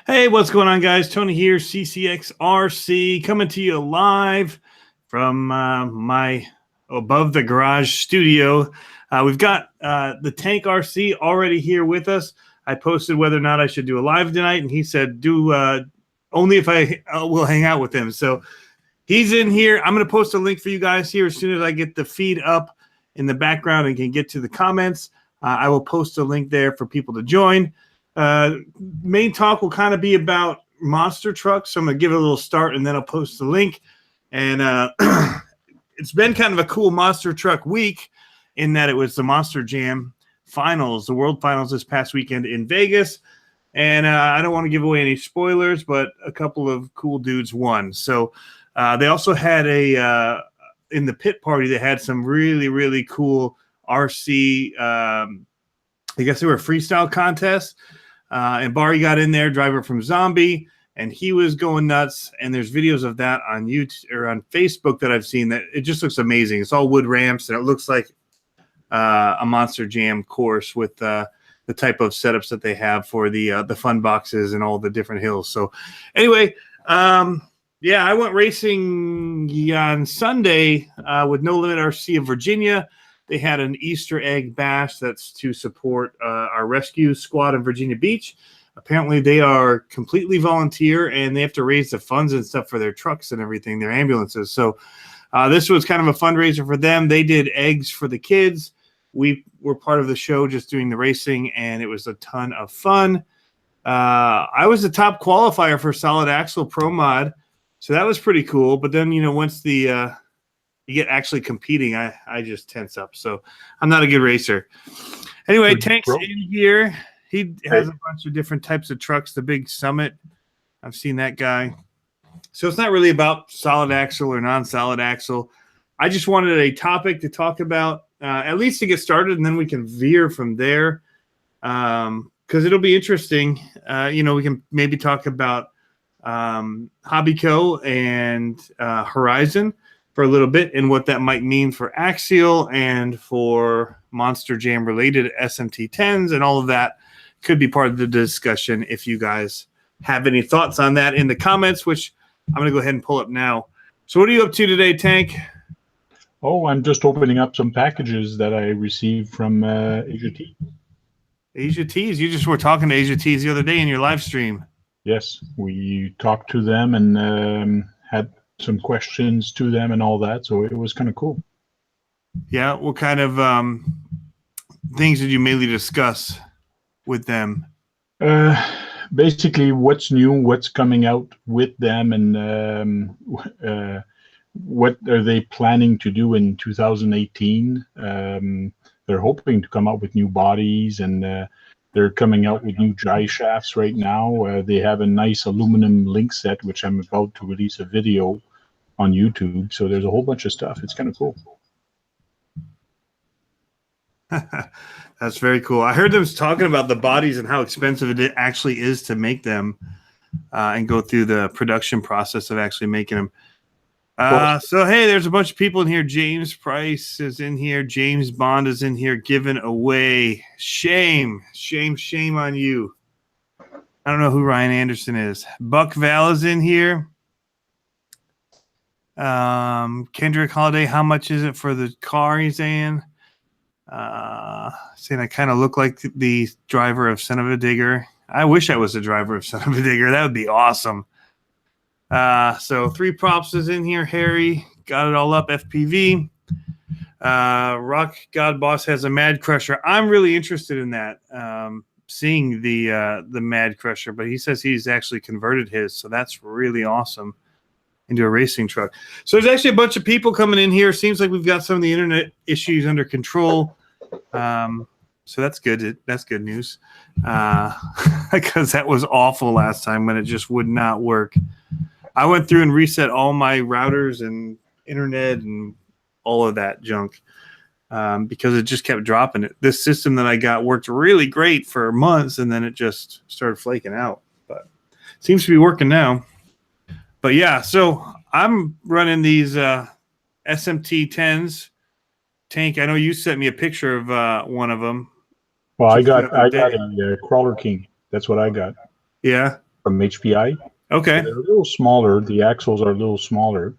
Hey, what's going on, guys? Tony here, CCxRC, coming to you live from my above the garage studio. We've got the Tank RC already here with us. I posted whether or not I should do a live tonight, and he said do only if I will hang out with him. So he's in here. I'm going to post a link for you guys here as soon as I get the feed up in the background and can get to the comments. I will post a link there for people to join. Main talk will kind of be about monster trucks. So I'm going to give it a little start and then I'll post the link. And it's been kind of a cool monster truck week in that it was the Monster Jam finals, the world finals this past weekend in Vegas. And I don't want to give away any spoilers, but a couple of cool dudes won. So they also had in the pit party, they had some really, really cool RC, I guess they were freestyle contests. And Barry got in there, driver from Zombie, and he was going nuts. And there's videos of that on YouTube or on Facebook that I've seen that it just looks amazing. It's all wood ramps, and it looks like a Monster Jam course with the type of setups that they have for the fun boxes and all the different hills. So anyway, yeah, I went racing on Sunday with No Limit RC of Virginia. They had an Easter egg bash that's to support our rescue squad in Virginia Beach. Apparently, they are completely volunteer, and they have to raise the funds and stuff for their trucks and everything, their ambulances. So this was kind of a fundraiser for them. They did eggs for the kids. We were part of the show just doing the racing, and it was a ton of fun. I was the top qualifier for Solid Axle Pro Mod, so that was pretty cool. But then, once the you get actually competing, I just tense up. So I'm not a good racer. Anyway, Tank's in here. He has a bunch of different types of trucks. The big Summit, I've seen that guy. So it's not really about solid axle or non-solid axle. I just wanted a topic to talk about, at least to get started, and then we can veer from there because it'll be interesting. We can maybe talk about Hobbyco and Horizon for a little bit and what that might mean for Axial and for Monster Jam related SMT 10s, and all of that could be part of the discussion if you guys have any thoughts on that in the comments, which I'm going to go ahead and pull up now. So what are you up to today, Tank? Oh, I'm just opening up some packages that I received from Asia T. Asia Tees? You just were talking to Asia Tees the other day in your live stream. Yes, we talked to them and had some questions to them and all that, so it was kind of cool. Yeah, what kind of things did you mainly discuss with them? Basically, what's new, what's coming out with them, and what are they planning to do in 2018. They're hoping to come out with new bodies, and they're coming out with new dry shafts right now. They have a nice aluminum link set, which I'm about to release a video on YouTube. So there's a whole bunch of stuff. It's kind of cool. That's very cool. I heard them talking about the bodies and how expensive it actually is to make them and go through the production process of actually making them. So, hey, there's a bunch of people in here. James Price is in here. James Bond is in here giving away. Shame on you. I don't know who Ryan Anderson is. Buck Val is in here. Kendrick Holiday, how much is it for the car? He's saying. Saying I kind of look like the driver of Son of a Digger. I wish I was the driver of Son of a Digger. That would be awesome. So 3 Props is in here. Harry got it all up. FPV. Rock God Boss has a Mad Crusher. I'm really interested in that. Seeing the Mad Crusher, but he says he's actually converted his, so that's really awesome, into a racing truck. So there's actually a bunch of people coming in here. Seems like we've got some of the internet issues under control. So that's good. That's good news. Because that was awful last time when it just would not work. I went through and reset all my routers and internet and all of that junk because it just kept dropping it. This system that I got worked really great for months, and then it just started flaking out. But it seems to be working now. But yeah, so I'm running these SMT 10s. Tank, I know you sent me a picture of one of them. Well, I got a Crawler King. That's what I got. Yeah. from HPI. Okay. So they're a little smaller. The axles are a little smaller.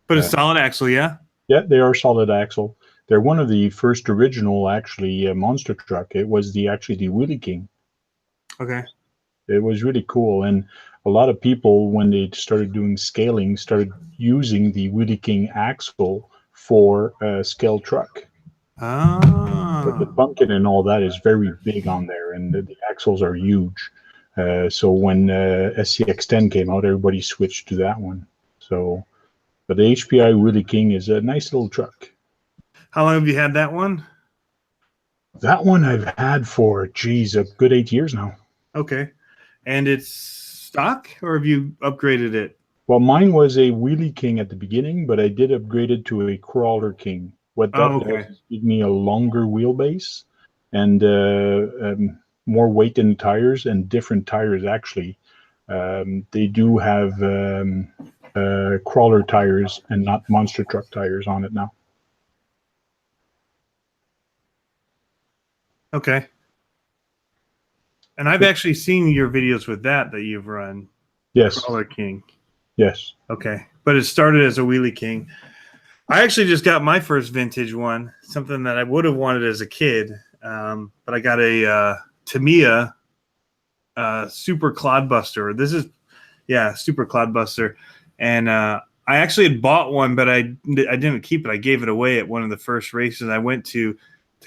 But a solid axle, yeah? Yeah, they are solid axle. They're one of the first original, actually, monster truck. It was actually the Wheelie King. Okay. It was really cool. And a lot of people, when they started doing scaling, started using the Wheelie King axle for a scale truck. But the Ah. pumpkin and all that is very big on there, and the axles are huge. So when SCX10 came out, everybody switched to that one. So, but the HPI Wheelie King is a nice little truck. How long have you had that one? That one I've had for, geez, a good 8 years now. Okay. And it's stock, or have you upgraded it? Well, mine was a Wheelie King at the beginning, but I did upgrade it to a Crawler King. What that does is give me a longer wheelbase and more weight in tires and different tires, actually. They do have crawler tires and not monster truck tires on it now. Okay. And I've actually seen your videos with that you've run. Yes. Crawler King. Yes. Okay. But it started as a Wheelie King. I actually just got my first vintage one, something that I would have wanted as a kid. But I got a Tamiya Super Clodbuster. This is, Super Clodbuster. And I actually had bought one, but I didn't keep it. I gave it away at one of the first races I went to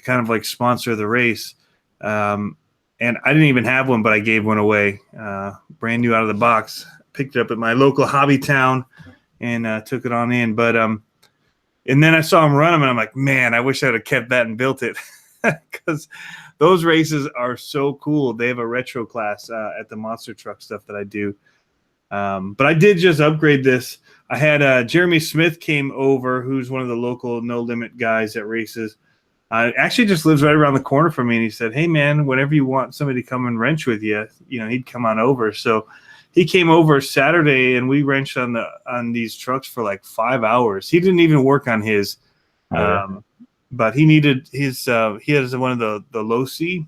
kind of like sponsor the race. And I didn't even have one, but I gave one away, brand new out of the box. Picked it up at my local hobby town and took it on in. But and then I saw him run them, and I'm like, man, I wish I would have kept that and built it, because those races are so cool. They have a retro class at the monster truck stuff that I do. But I did just upgrade this. I had Jeremy Smith came over, who's one of the local No Limit guys at races. Actually just lives right around the corner from me, and he said, hey, man, whenever you want somebody to come and wrench with you, he'd come on over. So he came over Saturday, and we wrenched on these trucks for like 5 hours. He didn't even work on his, but he needed his. He has one of the Losi,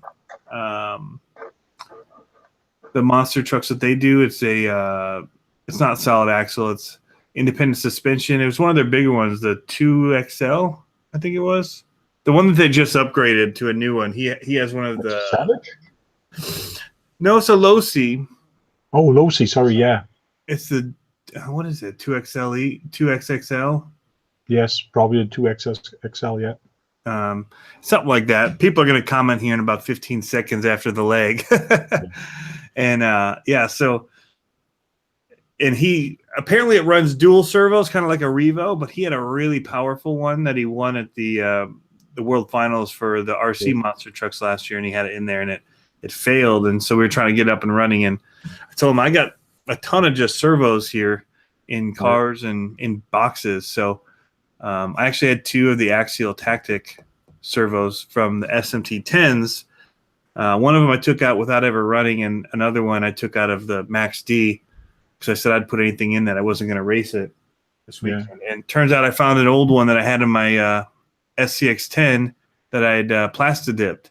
the monster trucks that they do. It's it's not solid axle. It's independent suspension. It was one of their bigger ones, the 2XL, I think it was. The one that they just upgraded to a new one. He has one of the Savage? No, it's a Losi. Oh, Losi, sorry, yeah. It's the what is it? 2XXL? Yes, probably the 2XXL, yeah. Something like that. People are going to comment here in about 15 seconds after the leg. And so and he apparently it runs dual servos, kind of like a Revo, but he had a really powerful one that he won at the World Finals for the RC monster trucks last year, and he had it in there, and it failed, and so we were trying to get up and running. And I told him I got a ton of just servos here in cars and in boxes. So I actually had 2 of the Axial Tactic servos from the SMT 10s. One of them I took out without ever running, and another one I took out of the Max D because I said I'd put anything in that I wasn't going to race it this weekend. Yeah. And turns out I found an old one that I had in my SCX10 that I'd plastidip.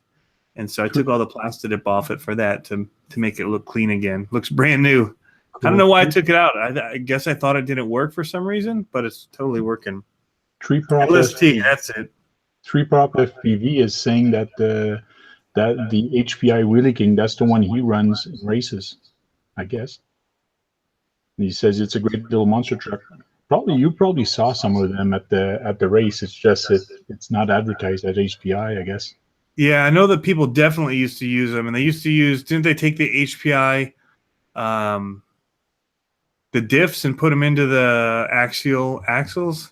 And so I took all the plastidip off it for that to make it look clean again. Looks brand new. Cool. I don't know why I took it out. I guess I thought it didn't work for some reason, but it's totally working. Tree Prop LST, that's it. Tree Prop FPV is saying that the HPI Wheelie King, that's the one he runs in races, I guess. And he says it's a great little monster truck. You probably saw some of them at the race. It's just it's not advertised at HPI, I guess. Yeah, I know that people definitely used to use them, and they used to use. Didn't they take the HPI, the diffs, and put them into the axles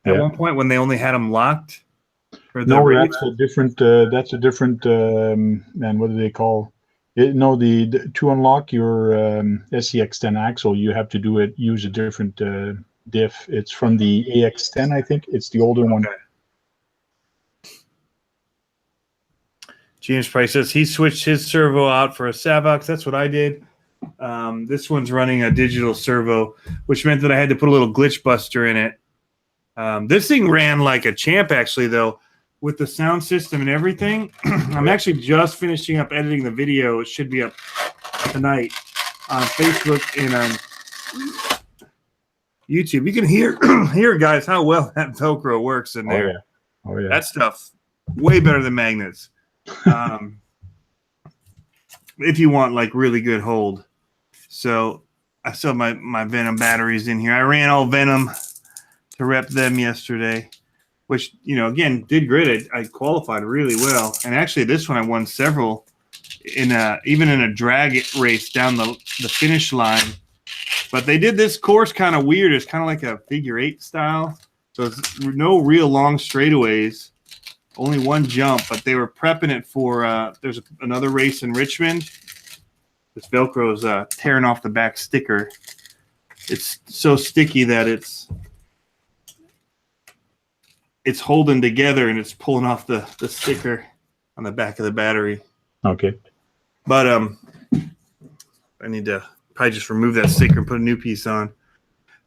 at one point when they only had them locked? No, that's a different. Man, what do they call it? No, to unlock your SCX10 axle, you have to use a different diff. It's from the AX10, I think. It's the older one. James Price says he switched his servo out for a Savox. That's what I did. This one's running a digital servo, which meant that I had to put a little glitch buster in it. This thing ran like a champ, actually, though, with the sound system and everything. I'm actually just finishing up editing the video. It should be up tonight. on Facebook and on YouTube. You can hear guys, how well that Velcro works in there. Oh, yeah. Oh, yeah. That stuff, way better than magnets. If you want like really good hold. So I still have my Venom batteries in here. I ran all Venom to rep them yesterday, which, again, did great. I qualified really well. And actually this one I won several even in a drag race down the finish line. But they did this course kind of weird. It's kind of like a figure 8 style. So it's no real long straightaways, only one jump, but they were prepping it for there's another race in Richmond. This Velcro is tearing off the back sticker. It's so sticky that it's holding together and it's pulling off the sticker on the back of the battery. Okay. But I need to probably just remove that sticker and put a new piece on.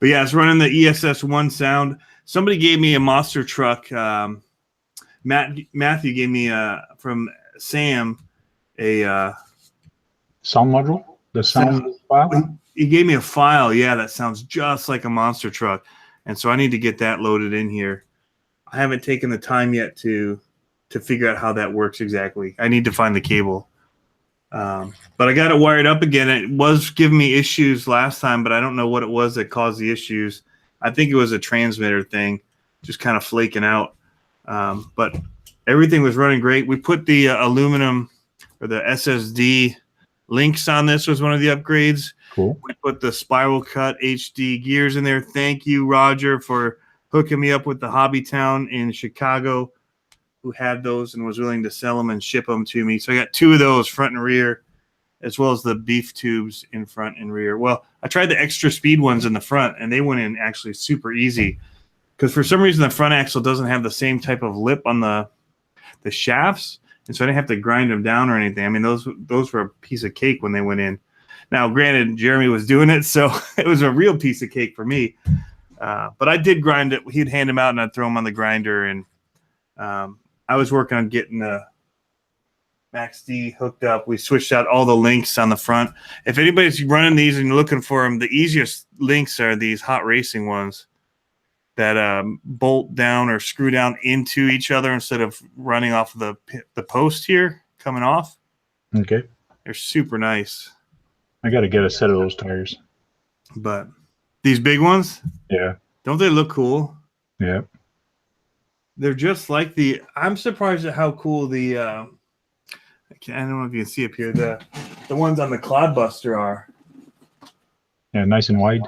But yeah, it's running the ESS1 sound. Somebody gave me a monster truck. Matthew gave me from Sam a sound module. The sound file. He gave me a file. Yeah, that sounds just like a monster truck, and so I need to get that loaded in here. I haven't taken the time yet to figure out how that works exactly. I need to find the cable. But I got it wired up again. It was giving me issues last time, but I don't know what it was that caused the issues. I think it was a transmitter thing, just kind of flaking out. But everything was running great. We put the aluminum or the SSD links on this was one of the upgrades. Cool. We put the spiral cut HD gears in there. Thank you, Roger, for hooking me up with the Hobby Town in Chicago, who had those and was willing to sell them and ship them to me. So I got 2 of those, front and rear, as well as the beef tubes in front and rear. Well, I tried the extra speed ones in the front, and they went in actually super easy because for some reason the front axle doesn't have the same type of lip on the shafts, and so I didn't have to grind them down or anything. I mean, those were a piece of cake when they went in. Now, granted, Jeremy was doing it, so it was a real piece of cake for me. But I did grind it. He'd hand them out, and I'd throw them on the grinder, and I was working on getting the Max D hooked up. We switched out all the links on the front. If anybody's running these and you're looking for them, the easiest links are these hot racing ones that bolt down or screw down into each other instead of running off the post here, coming off. Okay. They're super nice. I got to get a set of those tires. But these big ones? Yeah. Don't they look cool? Yeah. They're just like I'm surprised at how cool the I don't know if you can see up here, the ones on the Clodbuster are. Yeah, nice and wide.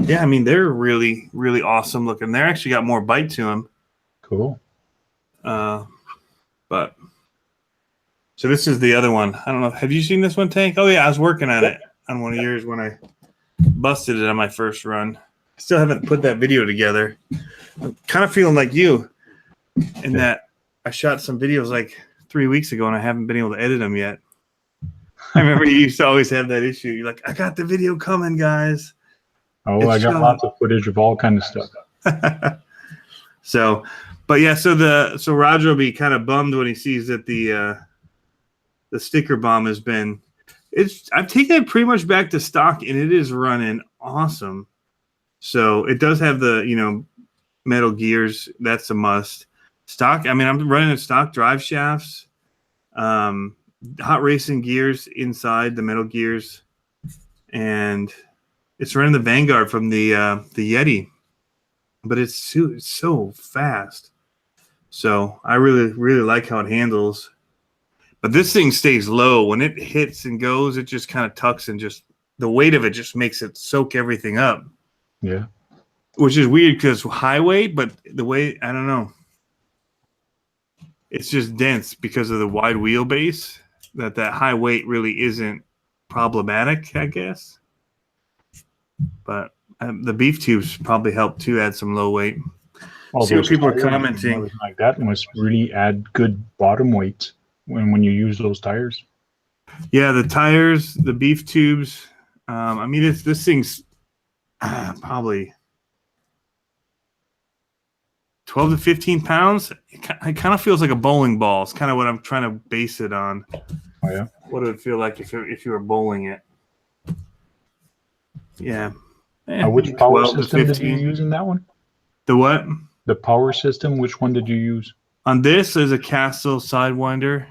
Yeah, I mean, they're really, really awesome looking. They're actually got more bite to them. Cool. But so this is the other one. I don't know. Have you seen this one, Tank? Oh yeah, I was working on it on one of yours when I busted it on my first run. I still haven't put that video together. I'm kind of feeling like you in that I shot some videos like 3 weeks ago and I haven't been able to edit them yet. I remember you used to always have that issue. You're like, I got the video coming, guys. Oh, I got lots of footage of all kind of stuff. So, but yeah, so Roger will be kind of bummed when he sees that the sticker bomb has been. I've taken it pretty much back to stock and it is running awesome. So it does have the metal gears. That's a must. Stock. I mean, I'm running a stock drive shafts, hot racing gears inside the metal gears, and it's running the Vanguard from the Yeti, but it's so fast. So I really, really like how it handles. But this thing stays low. When it hits and goes, it just kind of tucks and just the weight of it just makes it soak everything up. Yeah. Which is weird because high weight, but the way, I don't know. It's just dense because of the wide wheelbase that high weight really isn't problematic, I guess. But the beef tubes probably help too add some low weight. All see what people are commenting. Like that must really add good bottom weight when you use those tires. Yeah, the tires, the beef tubes. I mean, this thing's probably 12 to 15 pounds. It kind of feels like a bowling ball. It's kind of what I'm trying to base it on. Oh yeah. What would it feel like if you were bowling it? Yeah. Which power 12 to system did you 15. use in that one? The what? The power system, which one did you use? On this is a Castle Sidewinder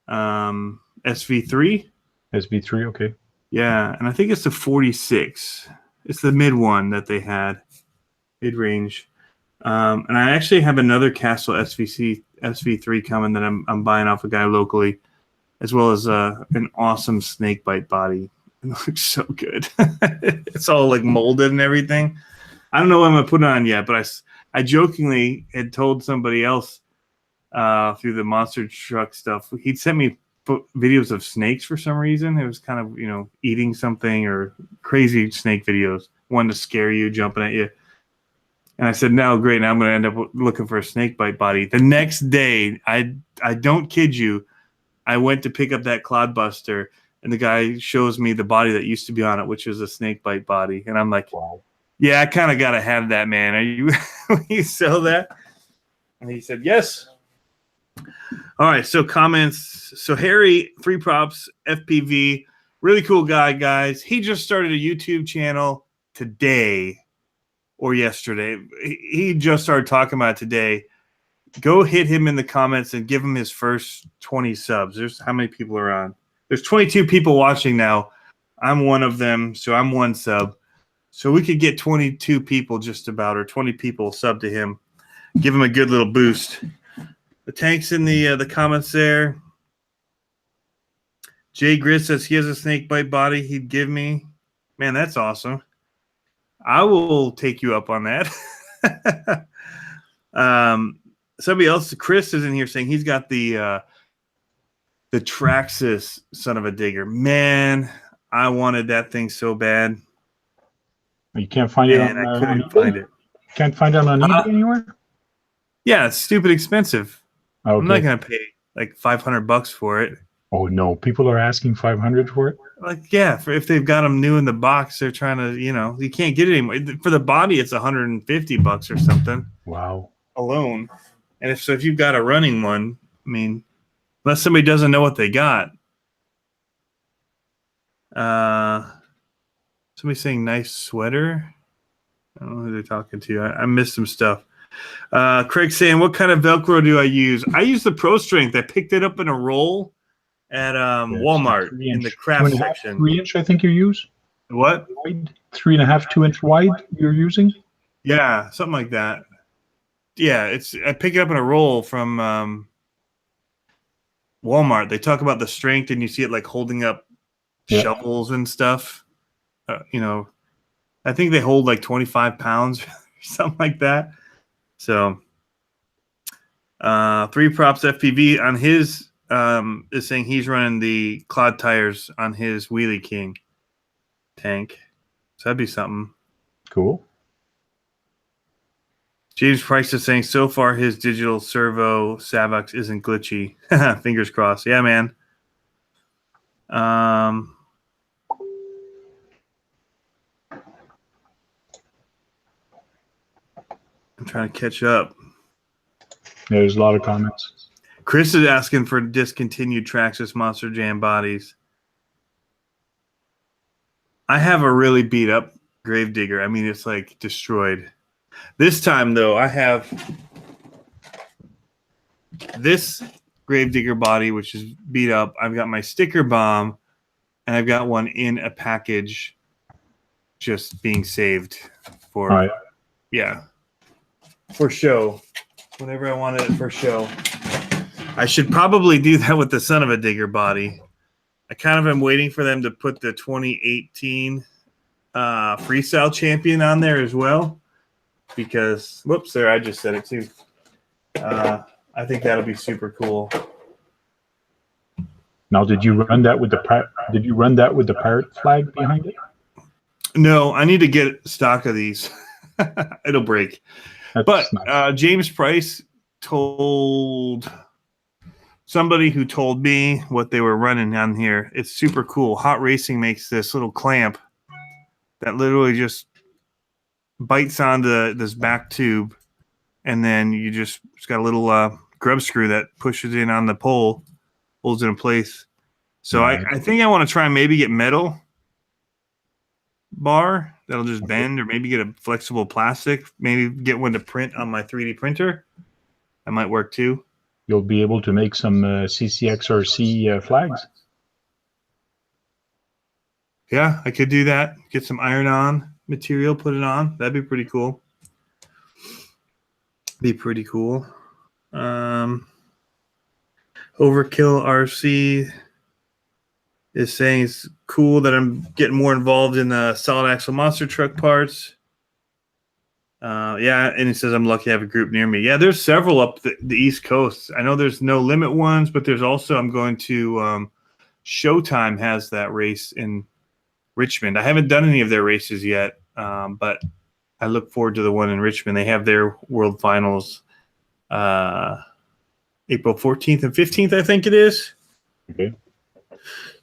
SV3. SV3, okay. Yeah, and I think it's the 46. It's the mid one that they had, mid-range. And I actually have another Castle SV3 coming that I'm buying off a guy locally, as well as an awesome snake bite body. It looks so good. It's all like molded and everything. I don't know what I'm gonna put it on yet, but I jokingly had told somebody else through the monster truck stuff. He'd sent me videos of snakes for some reason. It was kind of, you know, eating something or crazy snake videos, one to scare you, jumping at you. And I said, no, great. Now I'm going to end up looking for a snake bite body. The next day, I don't kid you, I went to pick up that clodbuster, and the guy shows me the body that used to be on it, which was a snake bite body. And I'm like, wow. Yeah, I kind of got to have that, man. Are you you sell that? And he said, yes. All right, so comments. So Harry, 3 props, FPV, really cool guy, guys. He just started a YouTube channel today or yesterday. He just started talking about it today. Go hit him in the comments and give him his first 20 subs. There's how many people are on? There's 22 people watching now. I'm one of them, so I'm 1 sub. So we could get 22 people just about, or 20 people sub to him. Give him a good little boost. The tank's in the comments there. Jay Gris says he has a snake bite body he'd give me. Man, that's awesome. I will take you up on that. Somebody else, Chris, is in here saying he's got the Traxxas son of a digger. Man, I wanted that thing so bad. You can't find it on I couldn't on find it. Can't find it on eBay anywhere? Yeah, it's stupid expensive. Okay. I'm not going to pay like $500 for it. Oh, no. People are asking $500 for it? Like, yeah, if they've got them new in the box, they're trying to, you know, you can't get it anymore. For the body, it's $150 or something. Wow. Alone. And if you've got a running one, I mean, unless somebody doesn't know what they got. Somebody saying nice sweater. I don't know who they're talking to. I missed some stuff. Craig saying, what kind of Velcro do I use? I use the Pro Strength. I picked it up in a roll at Walmart in the craft section. 3-inch, I think you use. What? 3.5, 2-inch wide you're using? Yeah, something like that. Yeah, I pick it up in a roll from Walmart. They talk about the strength, and you see it like holding up shovels and stuff. You know, I think they hold like 25 pounds or something like that. So 3 props FPV on his is saying he's running the Clod tires on his Wheelie King tank. So that'd be something. Cool. James Price is saying so far his digital servo Savox isn't glitchy. Fingers crossed. Yeah, man. I'm trying to catch up. Yeah, there's a lot of comments. Chris is asking for discontinued Traxxas Monster Jam bodies. I have a really beat up Gravedigger. I mean, it's like destroyed. This time, though, I have this Gravedigger body, which is beat up. I've got my sticker bomb, and I've got one in a package just being saved for, for show. Whenever I wanted it for show. I should probably do that with the son of a digger body. I kind of am waiting for them to put the 2018 Freestyle Champion on there as well. Because, whoops, there, I just said it too. I think that'll be super cool. Now, did you run that with the pirate flag behind it? No, I need to get stock of these. It'll break. But nice. James Price told somebody who told me what they were running on here. It's super cool. Hot Racing makes this little clamp that literally just bites onto this back tube, and then it's got a little grub screw that pushes in on the pole, holds it in place. So I think I want to try and maybe get metal bar that'll just bend, or maybe get a flexible plastic, maybe get one to print on my 3D printer. That might work too. You'll be able to make some CCxRC flags. Yeah, I could do that. Get some iron-on material, put it on. That'd be pretty cool. Be pretty cool. Overkill RC is saying it's cool that I'm getting more involved in the solid axle monster truck parts. Yeah, and he says I'm lucky to have a group near me. Yeah, there's several up the East Coast. I know there's no limit ones, but there's also, I'm going to Showtime has that race in Richmond. I haven't done any of their races yet, but I look forward to the one in Richmond. They have their World Finals April 14th and 15th, I think it is. Okay.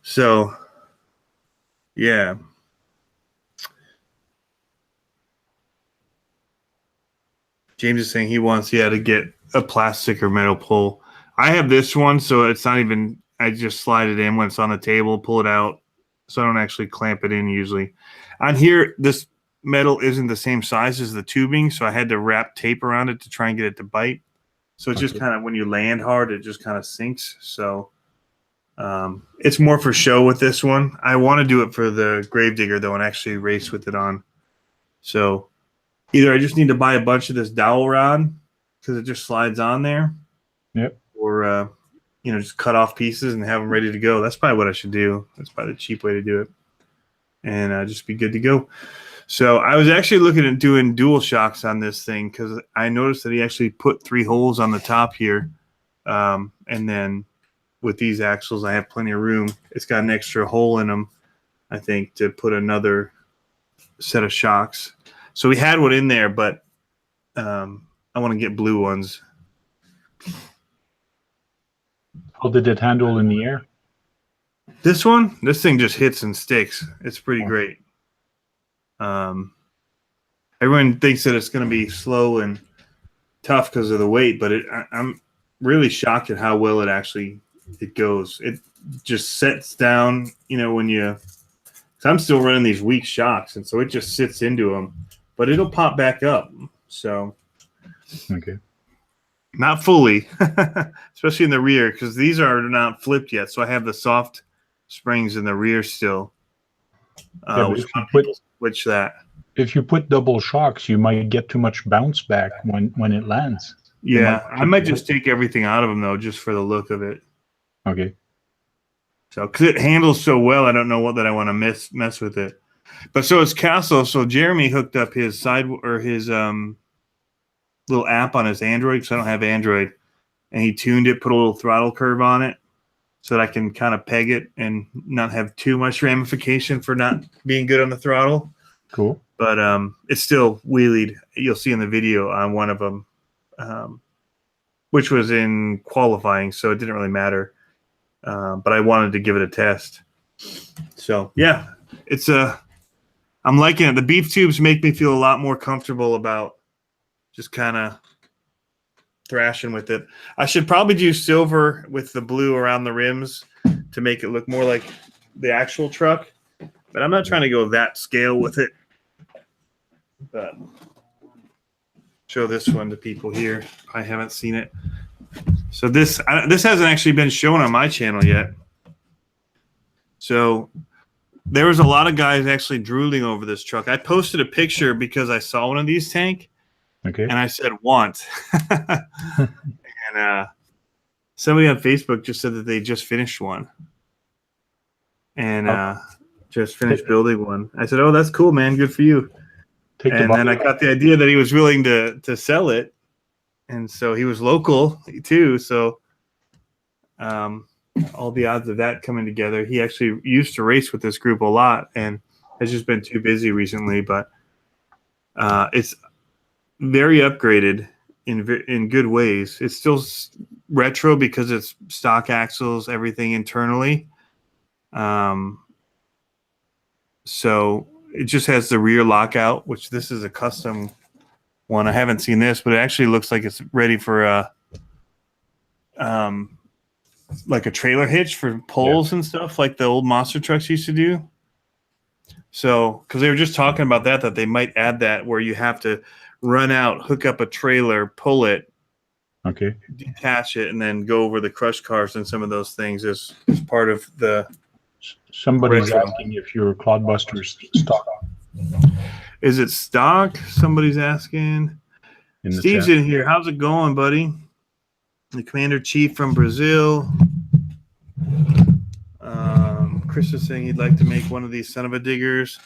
So, yeah. James is saying he wants, to get a plastic or metal pole. I have this one, so it's not even, I just slide it in when it's on the table, pull it out, so I don't actually clamp it in usually. On here, this metal isn't the same size as the tubing, so I had to wrap tape around it to try and get it to bite. So it's just kind of, when you land hard, it just kind of sinks. So it's more for show with this one. I want to do it for the Gravedigger, though, and actually race with it on. So either I just need to buy a bunch of this dowel rod because it just slides on there. Yep. Or, just cut off pieces and have them ready to go. That's probably what I should do. That's probably the cheap way to do it. And just be good to go. So I was actually looking at doing dual shocks on this thing because I noticed that he actually put 3 holes on the top here. And then with these axles, I have plenty of room. It's got an extra hole in them, I think, to put another set of shocks. So we had one in there, but I want to get blue ones. How did it handle in the air? This thing just hits and sticks. It's pretty great. Everyone thinks that it's going to be slow and tough because of the weight, but I'm really shocked at how well it goes. It just sets down, when you. Cause I'm still running these weak shocks, and so it just sits into them, but it'll pop back up. So, okay, not fully, especially in the rear, because these are not flipped yet. So I have the soft springs in the rear still. Which that. If you put double shocks, you might get too much bounce back when it lands. Yeah, I might just take everything out of them though, just for the look of it. Okay. So, because it handles so well, I don't know that I want to mess with it. But so it's Castle. So Jeremy hooked up his his little app on his Android, because I don't have Android, and he tuned it, put a little throttle curve on it, so that I can kind of peg it and not have too much ramification for not being good on the throttle. Cool. But it's still wheelied. You'll see in the video on one of them, which was in qualifying, so it didn't really matter. But I wanted to give it a test. So yeah, I'm liking it. The beef tubes make me feel a lot more comfortable about just kind of thrashing with it. I should probably do silver with the blue around the rims to make it look more like the actual truck, but I'm not trying to go that scale with it. But show this one to people here. I haven't seen it. So this hasn't actually been shown on my channel yet. So there was a lot of guys actually drooling over this truck. I posted a picture because I saw one of these tank. Okay. And I said want. And somebody on Facebook just said that they just finished one. And just finished building one. I said, "Oh, that's cool, man. Good for you." And then I got the idea that he was willing to sell it. And so he was local too. So all the odds of that coming together. He actually used to race with this group a lot and has just been too busy recently. But it's very upgraded in good ways. It's still retro because it's stock axles, everything internally. So it just has the rear lockout, which this is a custom one. I haven't seen this, but it actually looks like it's ready for like a trailer hitch for poles and stuff like the old monster trucks used to do. So, because they were just talking about that they might add that where you have to run out, hook up a trailer, pull it, Okay. detach it, and then go over the crush cars and some of those things as part of the Somebody's retro. asking if your Cloudbuster's stock Is it stock? Somebody's asking. in the Steve's chat. in here. How's it going, buddy? The Commander Chief from Brazil. Chris is saying he'd like to make one of these son of a diggers.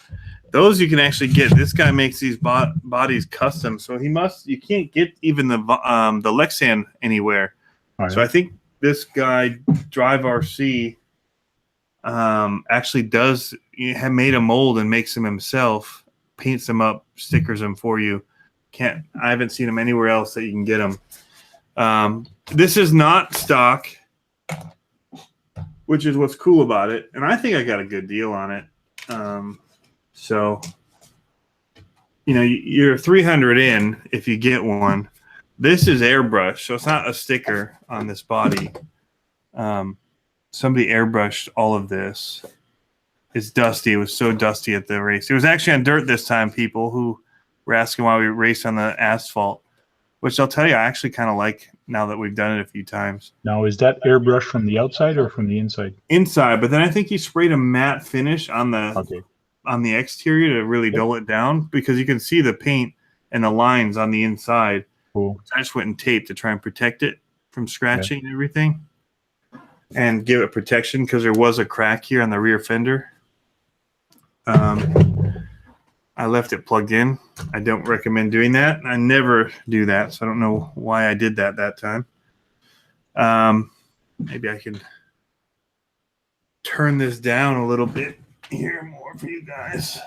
Those you can actually get. This guy makes these bodies custom, so you can't get even the Lexan anywhere. All So I right. think this guy Drive RC actually does have made a mold and makes them himself, paints them up, stickers them for you. I haven't seen them anywhere else that you can get them. This is not stock, which is what's cool about it, and I think I got a good deal on it. So, you're 300 in if you get one. This is airbrush, so it's not a sticker on this body. Somebody airbrushed all of this. It's dusty. It was so dusty at the race. It was actually on dirt this time, people who were asking why we raced on the asphalt, which I'll tell you, I actually kind of like now that we've done it a few times. Now, is that airbrush from the outside or from the inside? Inside, but then I think he sprayed a matte finish on the exterior to really dull it down because you can see the paint and the lines on the inside. Cool. I just went and taped to try and protect it from scratching and everything and give it protection because there was a crack here on the rear fender. I left it plugged in. I don't recommend doing that. I never do that, so I don't know why I did that time. Maybe I can turn this down a little bit here more for you guys.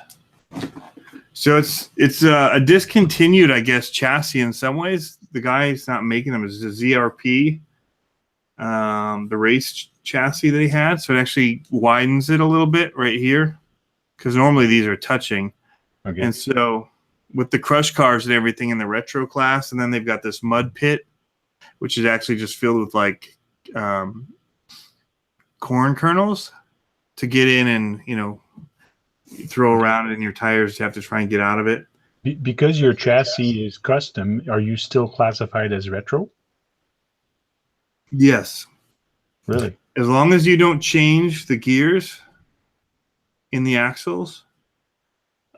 So it's a discontinued, I guess, chassis in some ways. The guy's not making them. It's a ZRP, the race chassis that he had. So it actually widens it a little bit right here because normally these are touching. Okay. And so with the crush cars and everything in the retro class, and then they've got this mud pit, which is actually just filled with like corn kernels to get in and, throw around in your tires. You have to try and get out of it. Because your chassis is custom, are you still classified as retro? Yes. Really? As long as you don't change the gears in the axles,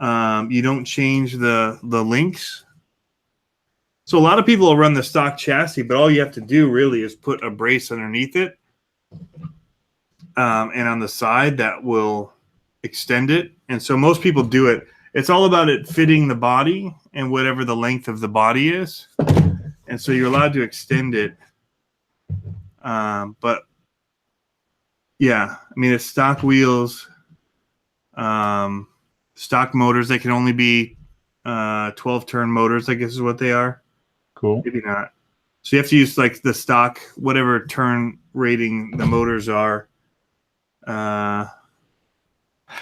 you don't change the links. So a lot of people will run the stock chassis, but all you have to do really is put a brace underneath it. And on the side, that will extend it. And so most people do it. It's all about it fitting the body and whatever the length of the body is. And so you're allowed to extend it. But yeah, I mean, it's stock wheels, stock motors. They can only be 12-turn motors, I guess is what they are. Cool. Maybe not. So you have to use like the stock, whatever turn rating the motors are.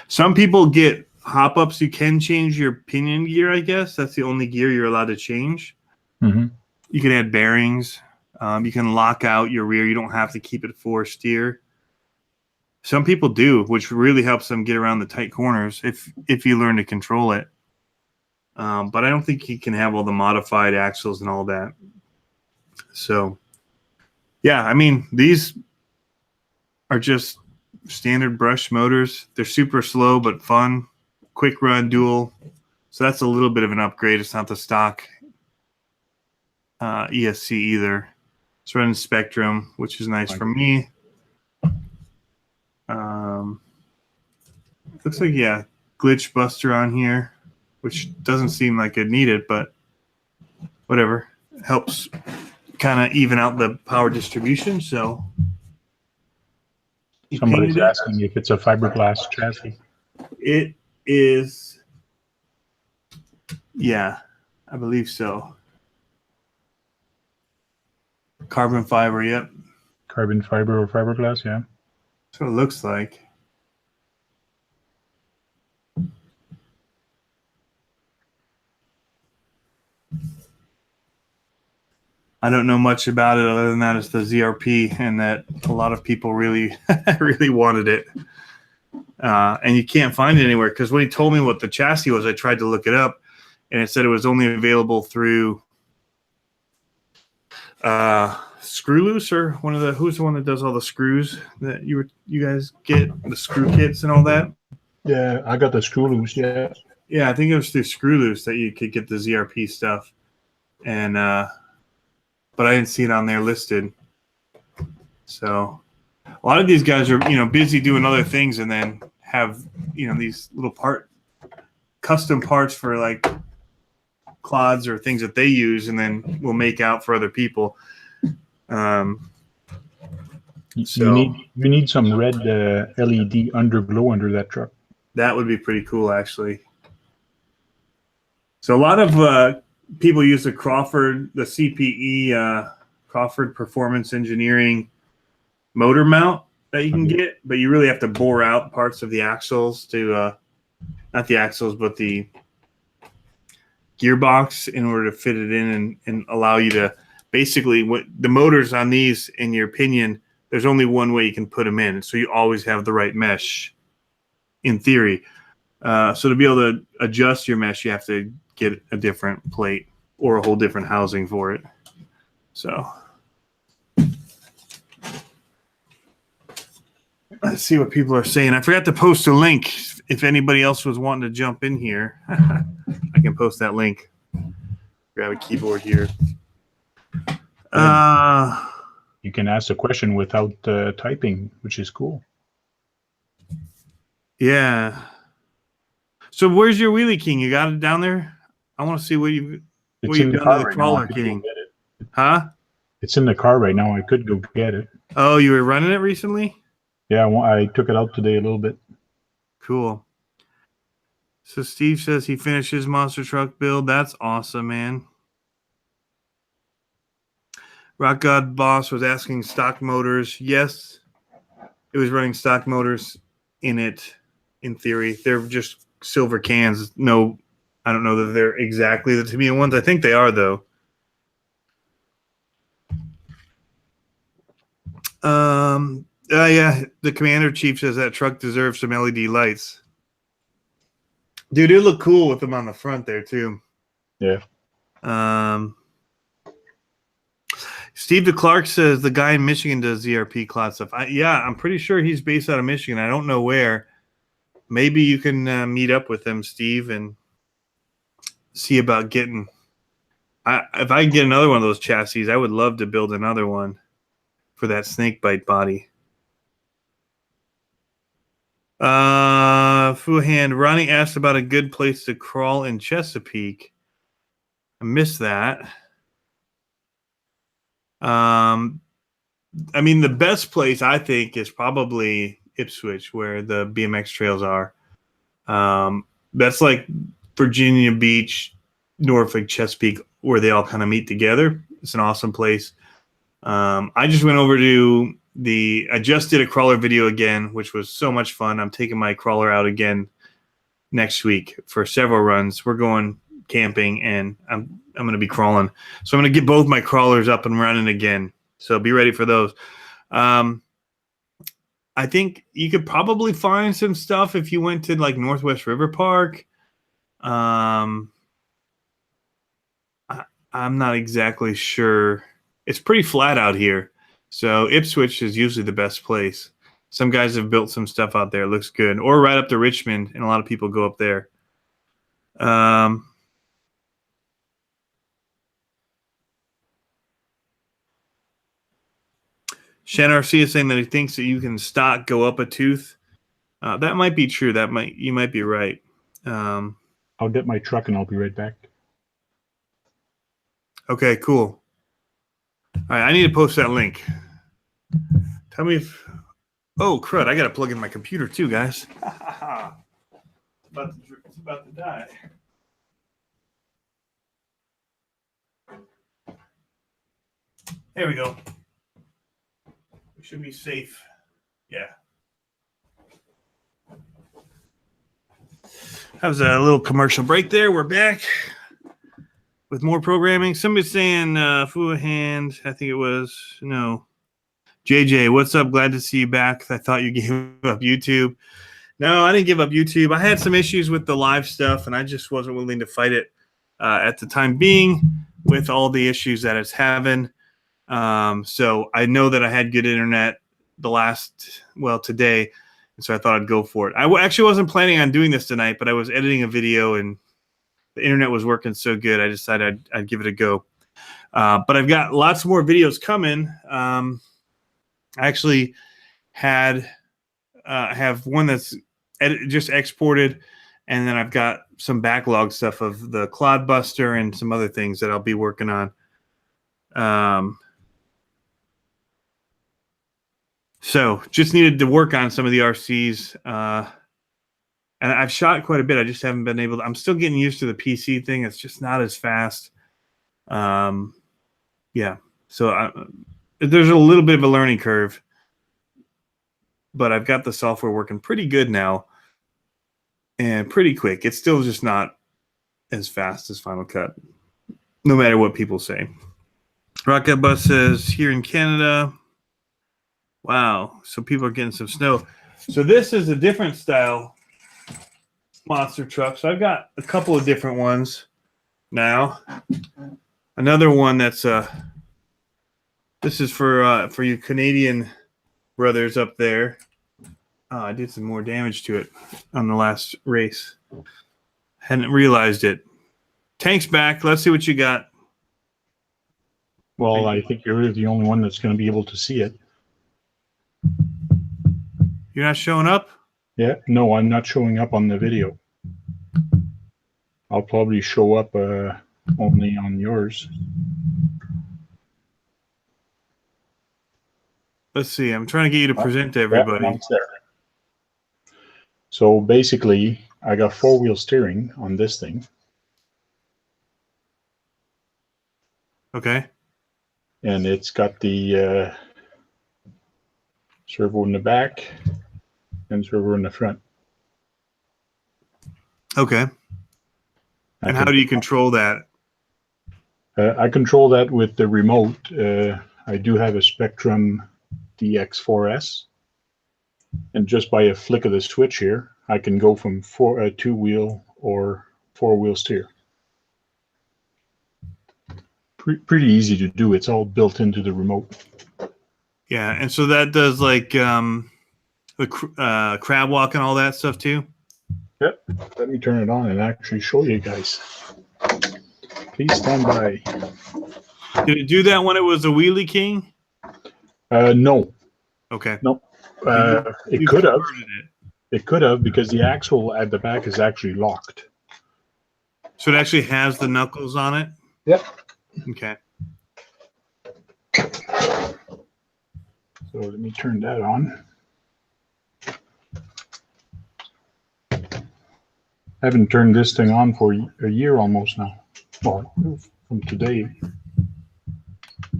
Some people get hop-ups. You can change your pinion gear, I guess. That's the only gear you're allowed to change. Mm-hmm. You can add bearings. You can lock out your rear. You don't have to keep it four steer. Some people do, which really helps them get around the tight corners if you learn to control it. But I don't think you can have all the modified axles and all that. So, yeah, I mean, these are just standard brush motors. They're super slow but fun. Quick run dual. So that's a little bit of an upgrade. It's not the stock ESC either. It's running Spectrum, which is nice for me. Looks like, yeah, glitch buster on here, which doesn't seem like it needed, but whatever. Helps kind of even out the power distribution. So Somebody's asking if it's a fiberglass chassis. It is, yeah, I believe so. Carbon fiber, yep. Carbon fiber or fiberglass, yeah. That's what it looks like. I don't know much about it other than that it's the ZRP and that a lot of people really, really wanted it. and you can't find it anywhere. Because when he told me what the chassis was, I tried to look it up, and it said it was only available through Screw Loose, or who's the one that does all the screws that you guys get, the screw kits and all that. Yeah, I got the Screw Loose. Yeah. Yeah, I think it was through Screw Loose that you could get the ZRP stuff, and but I didn't see it on there listed. So a lot of these guys are busy doing other things, and then have these little custom parts for like clods or things that they use, and then will make out for other people. You need some red LED underglow under that truck. That would be pretty cool, actually. So a lot of people use the CPE, Crawford Performance Engineering motor mount that you can get, but you really have to bore out parts of the axles to, not the axles, but the gearbox in order to fit it in and allow you to basically, what the motors on these in your pinion, there's only one way you can put them in. So you always have the right mesh in theory. So to be able to adjust your mesh, you have to get a different plate or a whole different housing for it. So let's see what people are saying. I forgot to post a link. If anybody else was wanting to jump in here, I can post that link. Grab a keyboard here. You can ask a question without typing, which is cool. Yeah. So where's your Wheelie King? You got it down there? I want to see what you've done to the Crawler King. Huh? It's in the car right now. I could go get it. Oh, you were running it recently? Yeah, I took it out today a little bit. Cool. So Steve says he finished his monster truck build. That's awesome, man. Rock God Boss was asking stock motors. Yes, it was running stock motors in it, in theory. They're just silver cans. No, I don't know that they're exactly the Tamiya ones. I think they are, though. Yeah, the Commander Chief says that truck deserves some LED lights. Dude, it looked cool with them on the front there, too. Yeah. Steve DeClark says the guy in Michigan does ZRP cloud stuff. Yeah, I'm pretty sure he's based out of Michigan. I don't know where. Maybe you can meet up with him, Steve, and see about getting. If I can get another one of those chassis, I would love to build another one for that snakebite body. Fuhan, Ronnie asked about a good place to crawl in Chesapeake. I missed that. I mean, the best place I think is probably Ipswich, where the BMX trails are. That's like Virginia Beach, Norfolk, Chesapeake, where they all kind of meet together. It's an awesome place. I just went over to I just did a crawler video again, which was so much fun. I'm taking my crawler out again next week for several runs. We're going camping, and I'm going to be crawling. So I'm going to get both my crawlers up and running again. So be ready for those. I think you could probably find some stuff if you went to like Northwest River Park. I'm not exactly sure. It's pretty flat out here. So Ipswich is usually the best place. Some guys have built some stuff out there. It looks good. Or right up to Richmond, and a lot of people go up there. ShanRC is saying that he thinks that you can go up a tooth. That might be true. You might be right. I'll get my truck and I'll be right back. Okay, cool. All right, I need to post that link. Tell me if... Oh, crud, I got to plug in my computer too, guys. It's about to die. There we go. We should be safe. Yeah. That was a little commercial break there. We're back with more programming. Somebody's saying, Fuhand, I think it was, no. JJ, what's up? Glad to see you back. I thought you gave up YouTube. No, I didn't give up YouTube. I had some issues with the live stuff, and I just wasn't willing to fight it at the time being with all the issues that it's having. So I know that I had good internet today, and so I thought I'd go for it. I actually wasn't planning on doing this tonight, but I was editing a video, and the internet was working so good, I decided I'd give it a go. But I've got lots more videos coming. I actually have one that's just exported, and then I've got some backlog stuff of the Clodbuster and some other things that I'll be working on. So just needed to work on some of the RCs, and I've shot quite a bit. I just haven't been able to. I'm still getting used to the PC thing. It's just not as fast. Yeah, so there's a little bit of a learning curve, but I've got the software working pretty good now and pretty quick. It's still just not as fast as Final Cut, no matter what people say. Rocket Bus says, here in Canada. Wow, so people are getting some snow. So this is a different style monster truck. So I've got a couple of different ones now. Another one that's this is for you Canadian brothers up there. Oh, I did some more damage to it on the last race. Hadn't realized it. Tank's back. Let's see what you got. Well, I think you're the only one that's going to be able to see it. You're not showing up? Yeah, no, I'm not showing up on the video. I'll probably show up only on yours. Let's see. I'm trying to get you to present to everybody. Yeah, there. So basically, I got four-wheel steering on this thing. Okay. And it's got the servo in the back and servo in the front. Okay. And how do you control that? I control that with the remote. I do have a Spectrum DX4S. And just by a flick of the switch here, I can go from two-wheel or four-wheel steer. Pretty easy to do. It's all built into the remote. Yeah, and so that does like the crab walk and all that stuff too? Yep. Let me turn it on and actually show you guys. Please stand by. Did it do that when it was a Wheelie King? No. Okay. Nope. It could have. It could have, because the axle at the back is actually locked. So it actually has the knuckles on it? Yep. Okay. So let me turn that on. I haven't turned this thing on for a year almost now. Well, from today.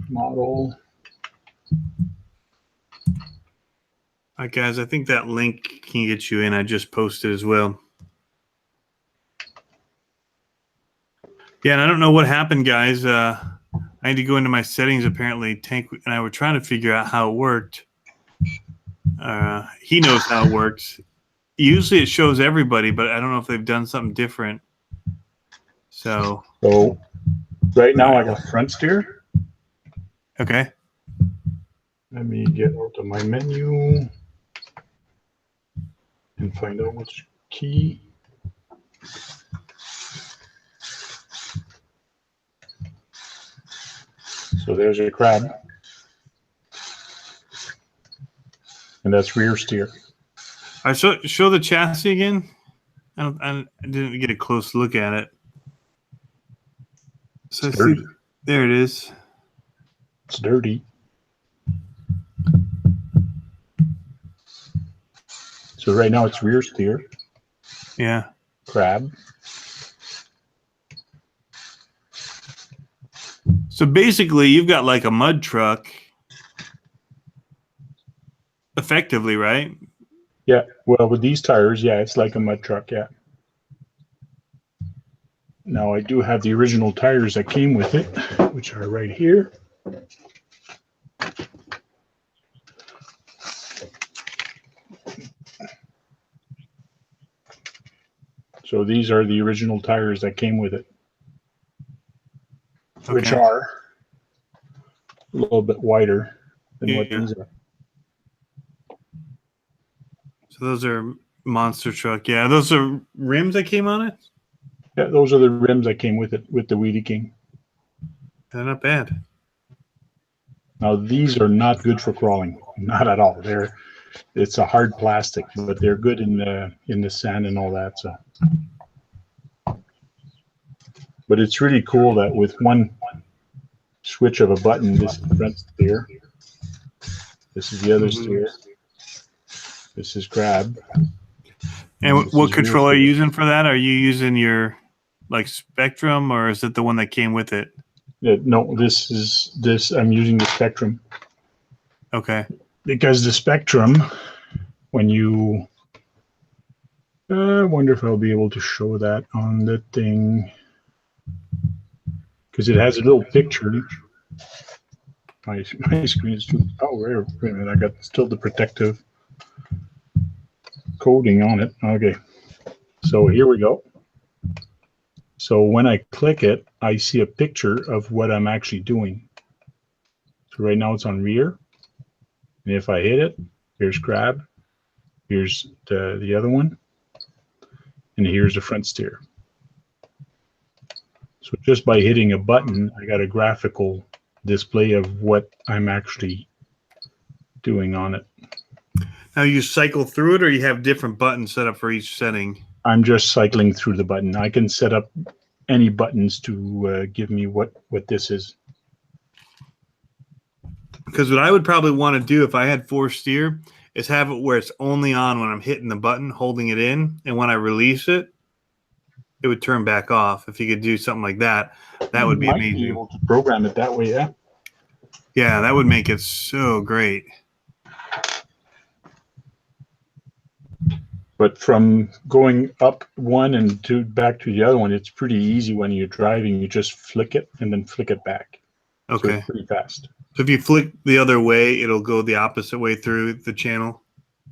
Model. All right, guys, I think that link can get you in. I just posted as well. Yeah, and I don't know what happened, guys. I need to go into my settings. Apparently, Tank and I were trying to figure out how it worked. He knows how it works. Usually it shows everybody, but I don't know if they've done something different. So right now I got front steer. Okay. Let me get out of my menu and find out which key. So there's your crab. And that's rear steer. All right, show the chassis again. I didn't get a close look at it. So I see, there it is. It's dirty. So right now it's rear steer. Yeah. Crab. So basically you've got like a mud truck effectively, right? Yeah. Well, with these tires, yeah, it's like a mud truck, yeah. Now I do have the original tires that came with it, which are right here. So these are the original tires that came with it, which Okay. are a little bit wider than what Yeah. these are. So those are monster truck. Yeah, those are rims that came on it. Yeah, those are the rims that came with it, with the Wheelie King. They're not bad. Now these are not good for crawling, not at all. It's a hard plastic, but they're good in the sand and all that. So, but it's really cool that with one switch of a button, this is the front steer, this is the other steer, this is grab. And this what is control rear are you steer. using for that? Are you using your like Spectrum, or is it the one that came with it? Yeah, no, this is this. I'm using the Spectrum Okay. because the Spectrum, when you, I wonder if I'll be able to show that on the thing because it has a little picture. My screen is too. Oh, wait a minute! I got still the protective coating on it. Okay, so here we go. So when I click it, I see a picture of what I'm actually doing. So right now it's on rear, and if I hit it, here's grab, here's the other one, and here's the front steer. So just by hitting a button, I got a graphical display of what I'm actually doing on it. Now you cycle through it, or you have different buttons set up for each setting? I'm just cycling through the button. I can set up any buttons to give me what this is. Because what I would probably want to do if I had 4 steer is have it where it's only on when I'm hitting the button, holding it in, and when I release it, it would turn back off. If you could do something like that, that would be You might amazing. be able to program it that way, yeah. Yeah, that would make it so great. But from going up one and back to the other one, it's pretty easy when you're driving. You just flick it and then flick it back. Okay. So it's pretty fast. So if you flick the other way, it'll go the opposite way through the channel?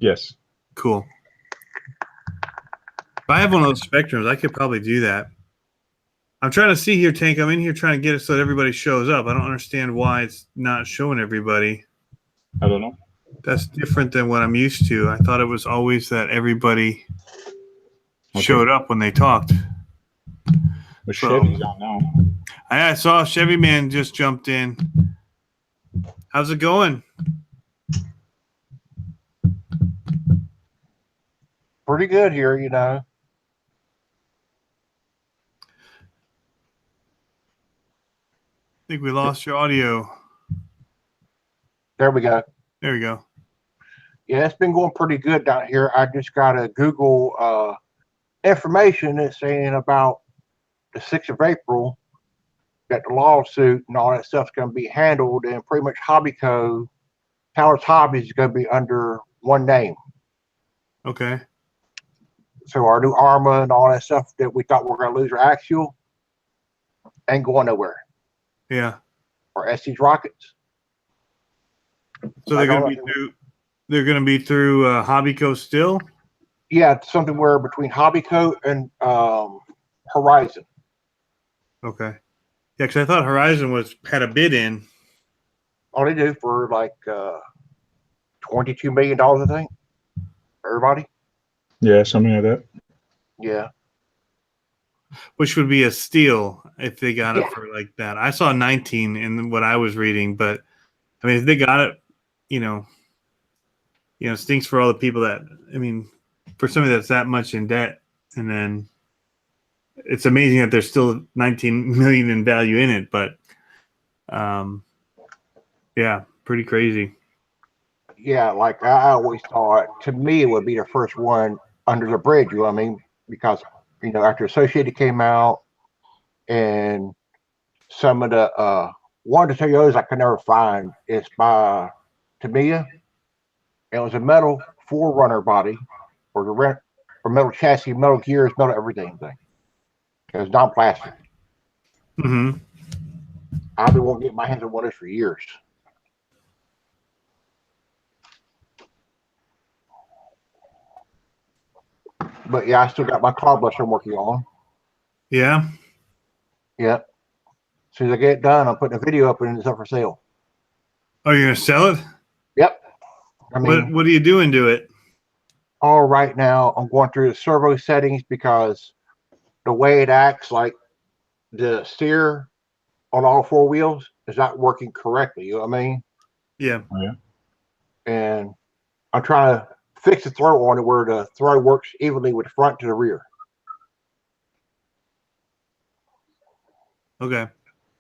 Yes. Cool. If I have one of those Spectrums, I could probably do that. I'm trying to see here, Tank. I'm in here trying to get it so that everybody shows up. I don't understand why it's not showing everybody. I don't know. That's different than what I'm used to. I thought it was always that everybody showed up when they talked. But Chevy's on now. I saw Chevy Man just jumped in. How's it going? Pretty good here, you know. I think we lost your audio. There we go. There we go. Yeah, it's been going pretty good down here. I just got a Google information that's saying about the 6th of April that the lawsuit and all that stuff's going to be handled, and pretty much Hobbyco, Towers Hobbies is going to be under one name. Okay. So our new Arma and all that stuff that we thought we were going to lose our Axial ain't going nowhere. Yeah. Or Estes Rockets. So they're going to be through Hobbyco still? Yeah, something where between Hobbyco and Horizon. Okay. Yeah, because I thought Horizon had a bid in. All they do for like $22 million, I think. Everybody. Yeah, something like that. Yeah. Which would be a steal if they got it for like that. I saw 19 in what I was reading, but I mean, if they got it, it stinks for all the people that, I mean, for somebody that's that much in debt, and then it's amazing that there's still 19 million in value in it, but yeah, pretty crazy. Yeah, like I always thought, to me, it would be the first one under the bridge, you know what I mean? Because, after Associated came out and some of the, one of the Toyotas I could never find is by Tamiya. It was a metal 4Runner body or metal chassis, metal gears, metal everything thing. It was non-plastic. Mm-hmm. I've been wanting to get my hands on one of those for years. But yeah, I still got my car bus I'm working on. Yeah. Yep. As soon as I get it done, I'm putting a video up and it's up for sale. Oh, you're gonna sell it? Yep. I mean, What are you doing to it? all right now, I'm going through the servo settings because the way it acts, like the steer on all four wheels, is not working correctly. You know what I mean? Yeah. Oh, yeah. And I'm trying to fix the throw on it where the throw works evenly with the front to the rear. Okay.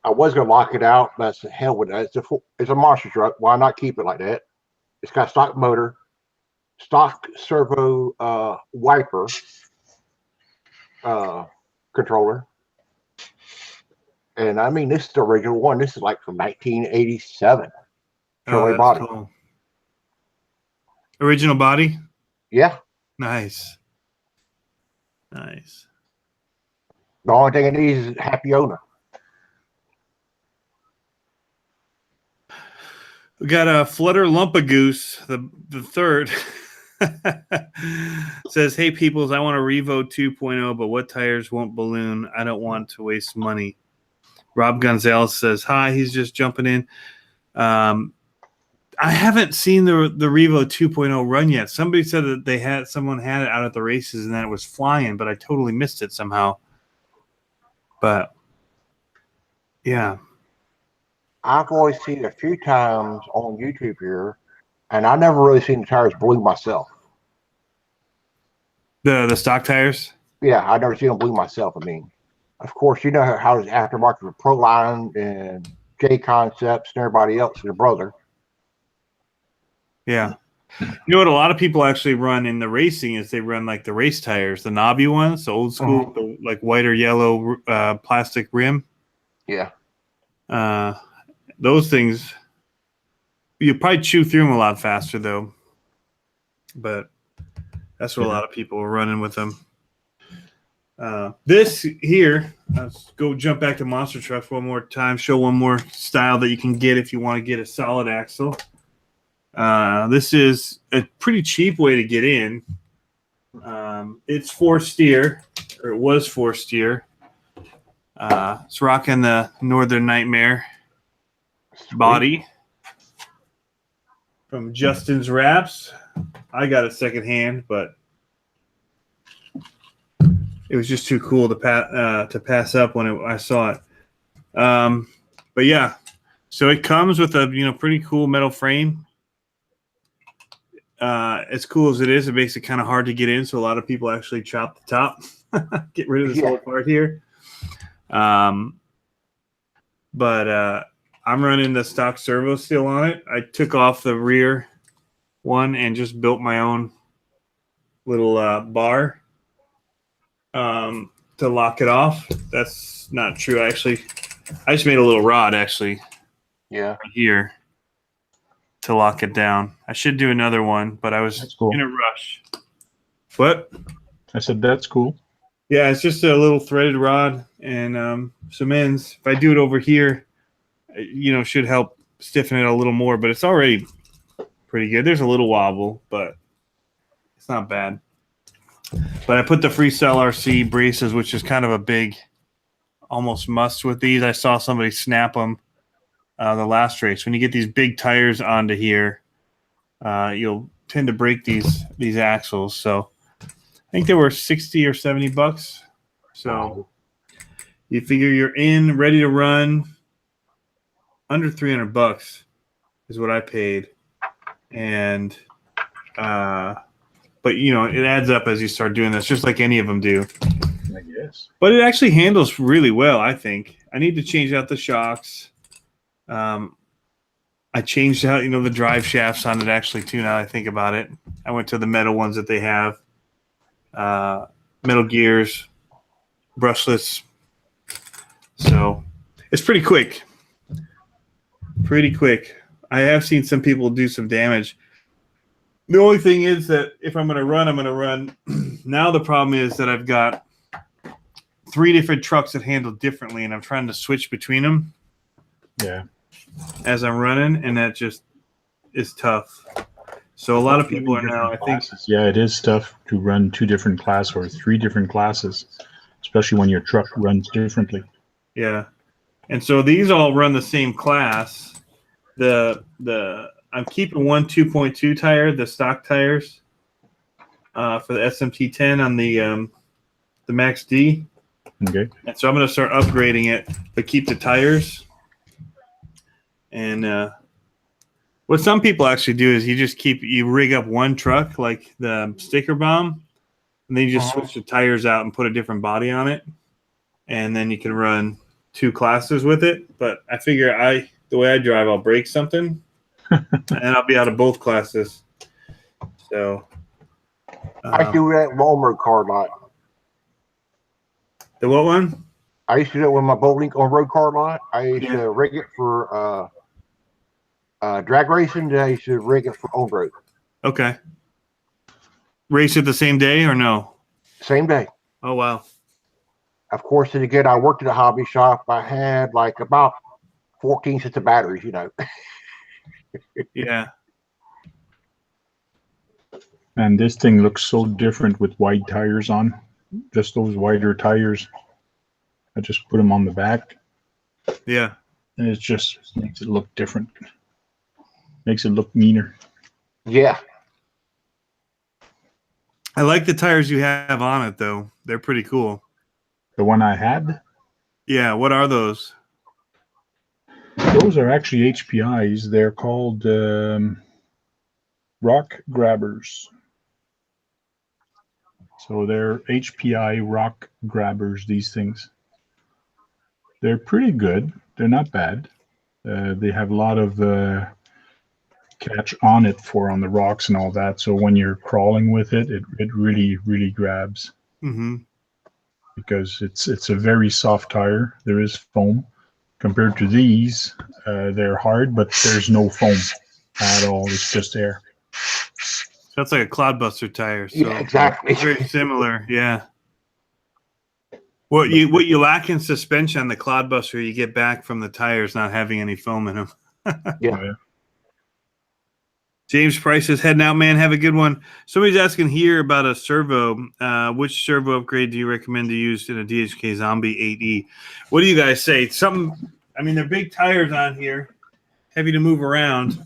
I was gonna lock it out, but I said, hell with that. It's a monster truck. Why not keep it like that? It's got stock motor, stock servo wiper controller. And I mean, this is the original one. This is like from 1987. Chevrolet That's body. cool. Original body? Yeah. Nice. Nice. The only thing it needs is a happy owner. We got a Flutter Lumpagoose, the third. Says, hey, peoples, I want a Revo 2.0, but what tires won't balloon? I don't want to waste money. Rob Gonzalez says, hi, he's just jumping in. I haven't seen the Revo 2.0 run yet. Somebody said that someone had it out at the races and that it was flying, but I totally missed it somehow. But, yeah. I've always seen it a few times on YouTube here, and I never really seen the tires balloon myself. The stock tires? Yeah, I never seen them balloon myself. I mean, of course, you know how it's aftermarket with Proline and J Concepts and everybody else, your brother. Yeah. You know what a lot of people actually run in the racing is they run like the race tires, the knobby ones, the old school, the, like white or yellow plastic rim. Yeah. Those things, you probably chew through them a lot faster though. But that's what a lot of people are running with them. This here, let's go jump back to monster trucks one more time, show one more style that you can get if you want to get a solid axle. This is a pretty cheap way to get in. It's 4-steer, or it was 4-steer. It's rocking the Northern Nightmare body from Justin's Wraps. I got it secondhand, but it was just too cool to pass up when I saw it. But yeah, so it comes with a pretty cool metal frame. As cool as it is, it makes it kind of hard to get in. So a lot of people actually chop the top, get rid of this whole part here. But I'm running the stock servo still on it. I took off the rear one and just built my own little bar to lock it off. That's not true. I just made a little rod actually. Yeah. Right here to lock it down. I should do another one, but I was in a rush. What? I said that's cool. Yeah, it's just a little threaded rod and some ends. If I do it over here, should help stiffen it a little more, but it's already pretty good. There's a little wobble, but it's not bad. But I put the Freestyle RC braces, which is kind of a big, almost must with these. I saw somebody snap them the last race. When you get these big tires onto here, you'll tend to break these axles. So I think they were $60 or $70. So you figure you're in, ready to run. Under $300 is what I paid, and but it adds up as you start doing this, just like any of them do. I guess. But it actually handles really well. I think I need to change out the shocks. I changed out the drive shafts on it actually too. Now I think about it, I went to the metal ones that they have, metal gears, brushless. So it's pretty quick. Pretty quick. I have seen some people do some damage. The only thing is that if I'm going to run, I'm going to run. Now the problem is that I've got 3 different trucks that handle differently, and I'm trying to switch between them. Yeah. As I'm running, and that just is tough. So a lot of people are now, I think, classes. Yeah, it is tough to run 2 different classes or 3 different classes, especially when your truck runs differently. yeah. And so these all run the same class. I'm keeping one 2.2 tire, the stock tires, for the SMT10 on the Max D. Okay. And so I'm going to start upgrading it, but keep the tires. And what some people actually do is you rig up one truck like the sticker bomb, and then you just switch the tires out and put a different body on it, and then you can run 2 classes with it. But I figure the way I drive, I'll break something, and I'll be out of both classes. So I do that in Walmart car lot. the what one? I used to do it with my bowling on road car lot. I used to rig it for drag racing. Then I used to rig it for on road. Okay. Race it the same day or no? Same day. Oh wow. Of course, and again, I worked at a hobby shop. I had like about 14 sets of batteries, you know. Yeah. And this thing looks so different with wide tires on. Just those wider tires. I just put them on the back. Yeah. And it just makes it look different. Makes it look meaner. Yeah. I like the tires you have on it though. They're pretty cool. The one I had, Yeah, what are those? those are actually HPIs. They're called rock grabbers. So they're HPI rock grabbers, these things. They're pretty good. They're not bad. They have a lot of catch on it on the rocks and all that. So when you're crawling with it, it really, really grabs. Mm-hmm. Because it's a very soft tire. There is foam. Compared to these, they're hard, but there's no foam at all. It's just air. That's like a cloudbuster tire. So Yeah, exactly. it's very similar. Yeah. What you lack in suspension on the cloudbuster, you get back from the tires not having any foam in them. Yeah. James Price says, heading out, man. Have a good one. Somebody's asking here about a servo. Which servo upgrade do you recommend to use in a DHK Zombie 8E? What do you guys say? They're big tires on here, heavy to move around.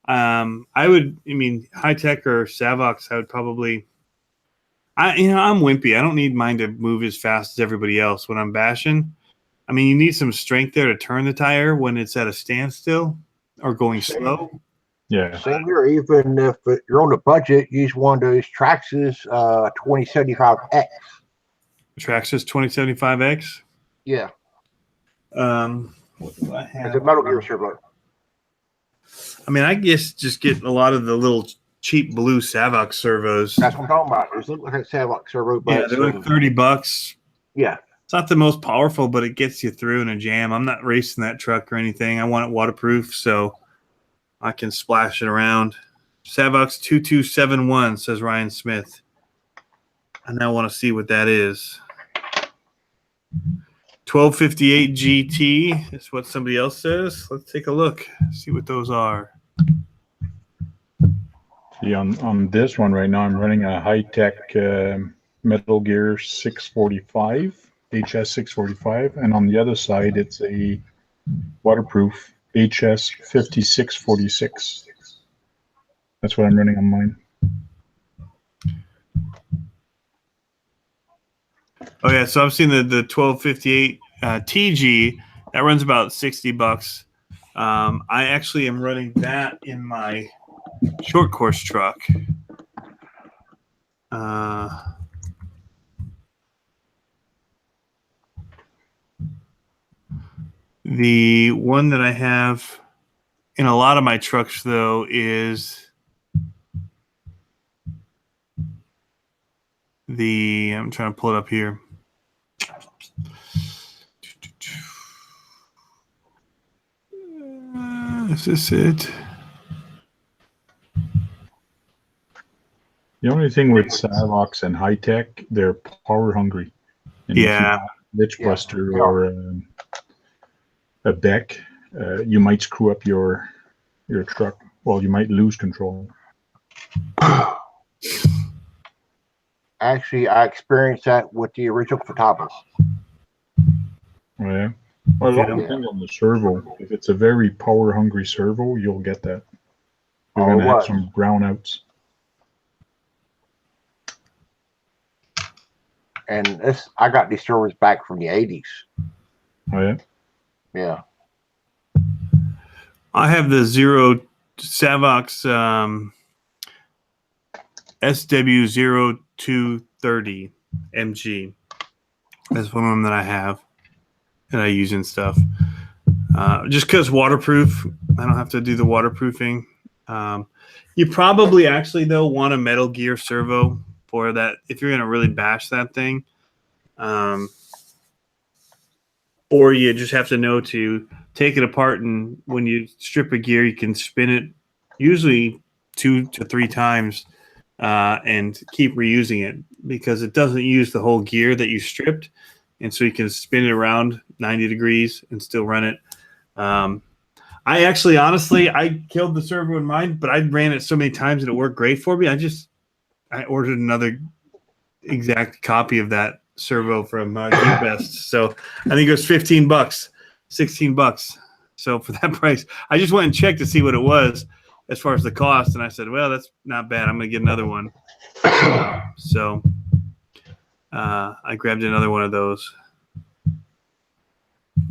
High Tech or Savox, I would probably. I'm wimpy. I don't need mine to move as fast as everybody else when I'm bashing. I mean, you need some strength there to turn the tire when it's at a standstill or going slow. Yeah. Same here. Even if you're on a budget, use one of those Traxxas 2075X. Traxxas 2075X. Yeah. What do I have? It's a Metal Gear servo. I mean, I guess just get a lot of the little cheap blue Savox servos. That's what I'm talking about. It looks like a Savox servo, but Yeah, they're like $30. Yeah. It's not the most powerful, but it gets you through in a jam. I'm not racing that truck or anything. I want it waterproof, so I can splash it around. Savox 2271, says Ryan Smith. I now want to see what that is. 1258 GT is what somebody else says. Let's take a look, see what those are. See, on this one right now, I'm running a high-tech Metal Gear 645, HS 645, and on the other side, it's a waterproof HS 5646. That's what I'm running on mine. Oh yeah, so I've seen the 1258 TG that runs about $60. I actually am running that in my short course truck. The one that I have in a lot of my trucks, though, is I'm trying to pull it up here. Is this it? The only thing with Savox and high tech, they're power hungry. And Yeah. Ditch buster or a Beck, you might screw up your truck. Well, you might lose control. Actually, I experienced that with the original Fatapas. Yeah. Well, it all Yeah. depends on the servo. If it's a very power-hungry servo, you'll get that. You're Oh, going it to have was. some brownouts. And this, I got these servers back from the 80s. Oh, yeah? Yeah. I have the Zero Savox SW0230 MG. That's one of them that I have that I use and stuff. Just because waterproof, I don't have to do the waterproofing. You probably actually, though, want a Metal Gear servo for that if you're going to really bash that thing. Or you just have to know to take it apart, and when you strip a gear, you can spin it usually 2 to 3 times and keep reusing it because it doesn't use the whole gear that you stripped. And so you can spin it around 90 degrees and still run it. I actually, honestly, I killed the servo in mine, but I ran it so many times and it worked great for me. I ordered another exact copy of that servo from Gearbest. So I think it was $15, $16. So for that price, I just went and checked to see what it was as far as the cost. And I said, well, that's not bad. I'm going to get another one. So I grabbed another one of those.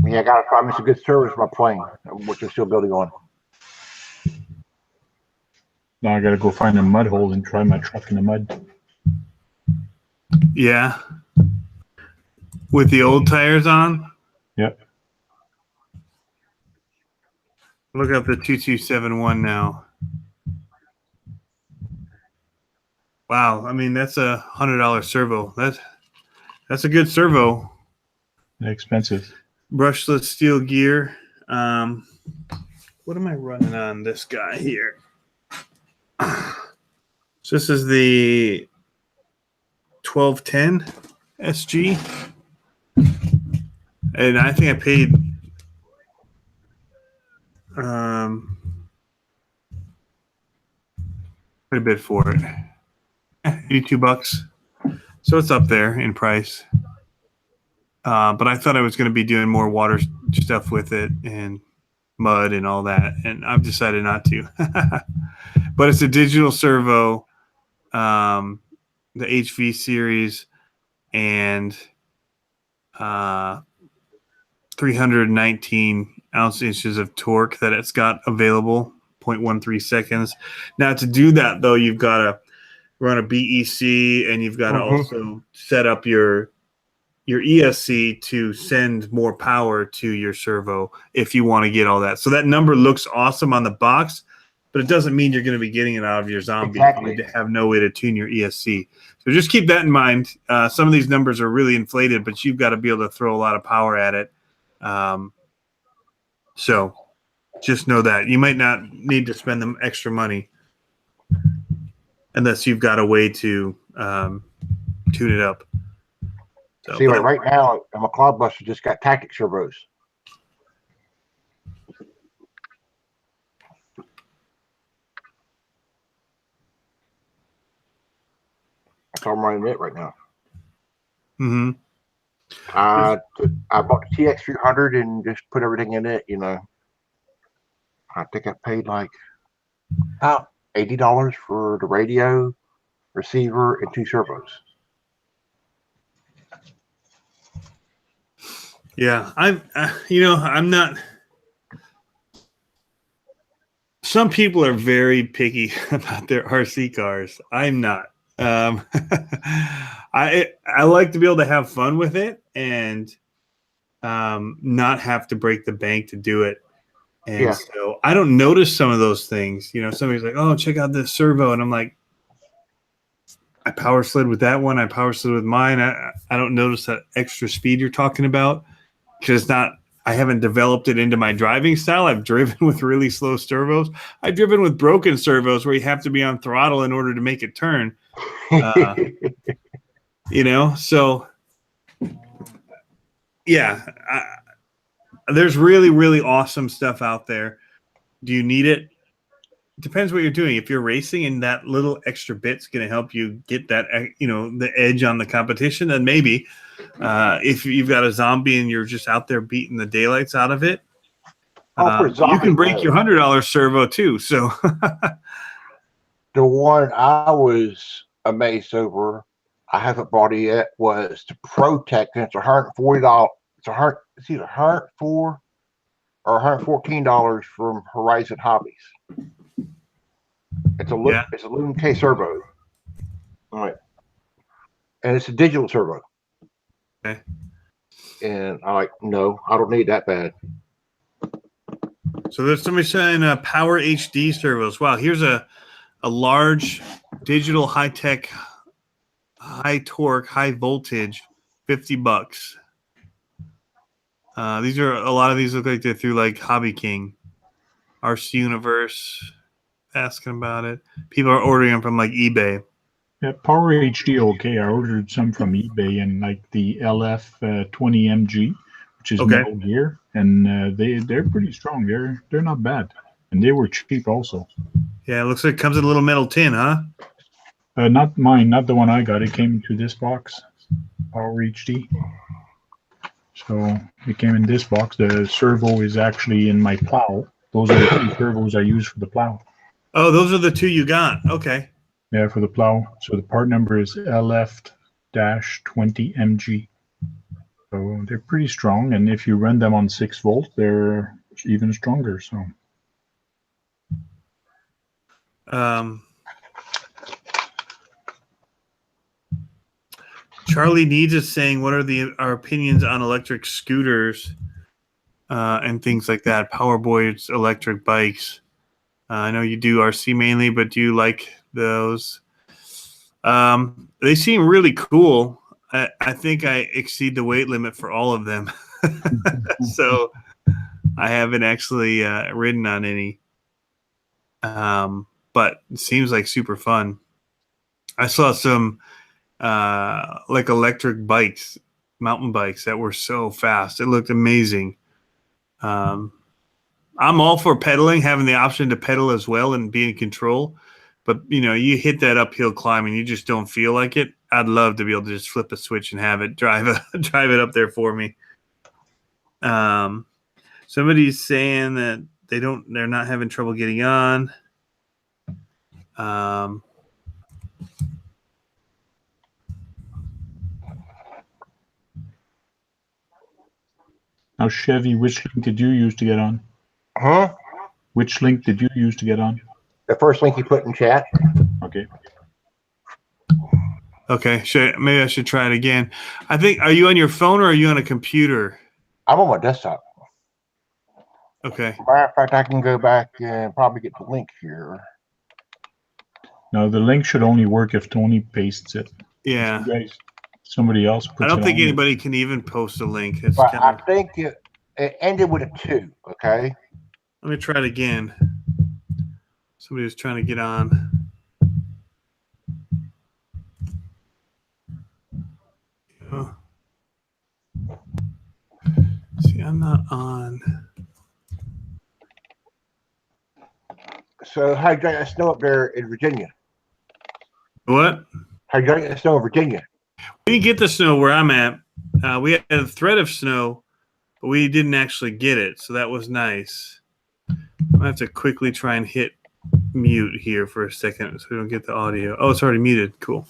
Yeah, I got to find me some good servers for my plane, which I'm still building on. Now I got to go find a mud hole and try my truck in the mud. Yeah. With the old tires on? Yep. Look up the 2271 now. Wow. I mean, that's a $100 servo. That's a good servo. Expensive. Brushless steel gear. What am I running on this guy here? So this is the 1210 SG. And I think I paid quite a bit for it. $82. So it's up there in price. But I thought I was going to be doing more water stuff with it and mud and all that, and I've decided not to. But it's a digital servo, the HV series, and 319 inches of torque that it's got available, 0.13 seconds. Now to do that, though, you've got to run a BEC, and you've got to also set up your ESC to send more power to your servo if you want to get all that. So that number looks awesome on the box, but it doesn't mean you're going to be getting it out of your zombie. Exactly. You have no way to tune your ESC. So just keep that in mind. Some of these numbers are really inflated, but you've got to be able to throw a lot of power at it. So just know that. You might not need to spend them extra money unless you've got a way to tune it up. So, See, like right now, my Cloudbuster just got tactic servos. That's all I'm running it right now. Mm-hmm. I bought the TX300 and just put everything in it. You know, I think I paid like about $80 for the radio, receiver, and 2 servos. Yeah, I'm not. Some people are very picky about their RC cars. I'm not. I like to be able to have fun with it and not have to break the bank to do it. And so I don't notice some of those things. You know, somebody's like, "Oh, check out this servo," and I'm like, I power slid with that one. I power slid with mine. I don't notice that extra speed you're talking about because it's not. I haven't developed it into my driving style. I've driven with really slow servos. I've driven with broken servos where you have to be on throttle in order to make it turn. You know, so yeah, there's really, really awesome stuff out there. Do you need it? depends what you're doing. If you're racing and that little extra bit's going to help you get that, the edge on the competition, then maybe. If you've got a zombie and you're just out there beating the daylights out of it, you can break your $100 servo too. So the one I was amazed over, I haven't bought it yet, was the Protect, and it's $140. It's either $104 or $114 from Horizon Hobbies. It's a Loom K servo. All right. And it's a digital servo. Okay. And no, I don't need that bad. So there's somebody saying Power HD servos. Wow, here's a large digital high-tech, high torque, high voltage, $50. A lot of these look like they're through like Hobby King, RC Universe, asking about it. People are ordering them from like eBay. Yeah, Power HD, okay. I ordered some from eBay and like the LF20MG, which is Metal Gear, and they're pretty strong. They're not bad, and they were cheap also. Yeah, it looks like it comes in a little metal tin, huh? Not mine, not the one I got. It came to this box, Power HD. So it came in this box. The servo is actually in my plow. Those are the two servos I use for the plow. Oh, those are the two you got. Okay. Yeah, for the plow. So the part number is LF-20MG. So they're pretty strong, and if you run them on 6 volt, they're even stronger. So. Charlie Needs is saying, what are our opinions on electric scooters and things like that? Powerboys, electric bikes. I know you do RC mainly, but do you like those? They seem really cool. I think I exceed the weight limit for all of them. So I haven't actually ridden on any. But it seems like super fun. I saw some like electric bikes, mountain bikes that were so fast. It looked amazing. I'm all for pedaling, having the option to pedal as well and be in control. But, you hit that uphill climb and you just don't feel like it. I'd love to be able to just flip a switch and have it drive it up there for me. Somebody's saying that they're not having trouble getting on. Now, Chevy, which link did you use to get on? Huh? Which link did you use to get on? The first link you put in chat. Okay. Okay, maybe I should try it again. I think, are you on your phone or are you on a computer? I'm on my desktop. Okay. Matter of fact, I can go back and probably get the link here. No, the link should only work if Tony pastes it. Yeah. Somebody else puts it on. I don't think anybody can even post a link. It's but I think it ended with a 2, okay? Let me try it again. Somebody was trying to get on. Oh. See, I'm not on. So how you got that snow up there in Virginia? What? How you got that snow in Virginia? We didn't get the snow where I'm at. We had a threat of snow, but we didn't actually get it, so that was nice. I have to quickly try and hit mute here for a second so we don't get the audio. Oh, it's already muted. Cool.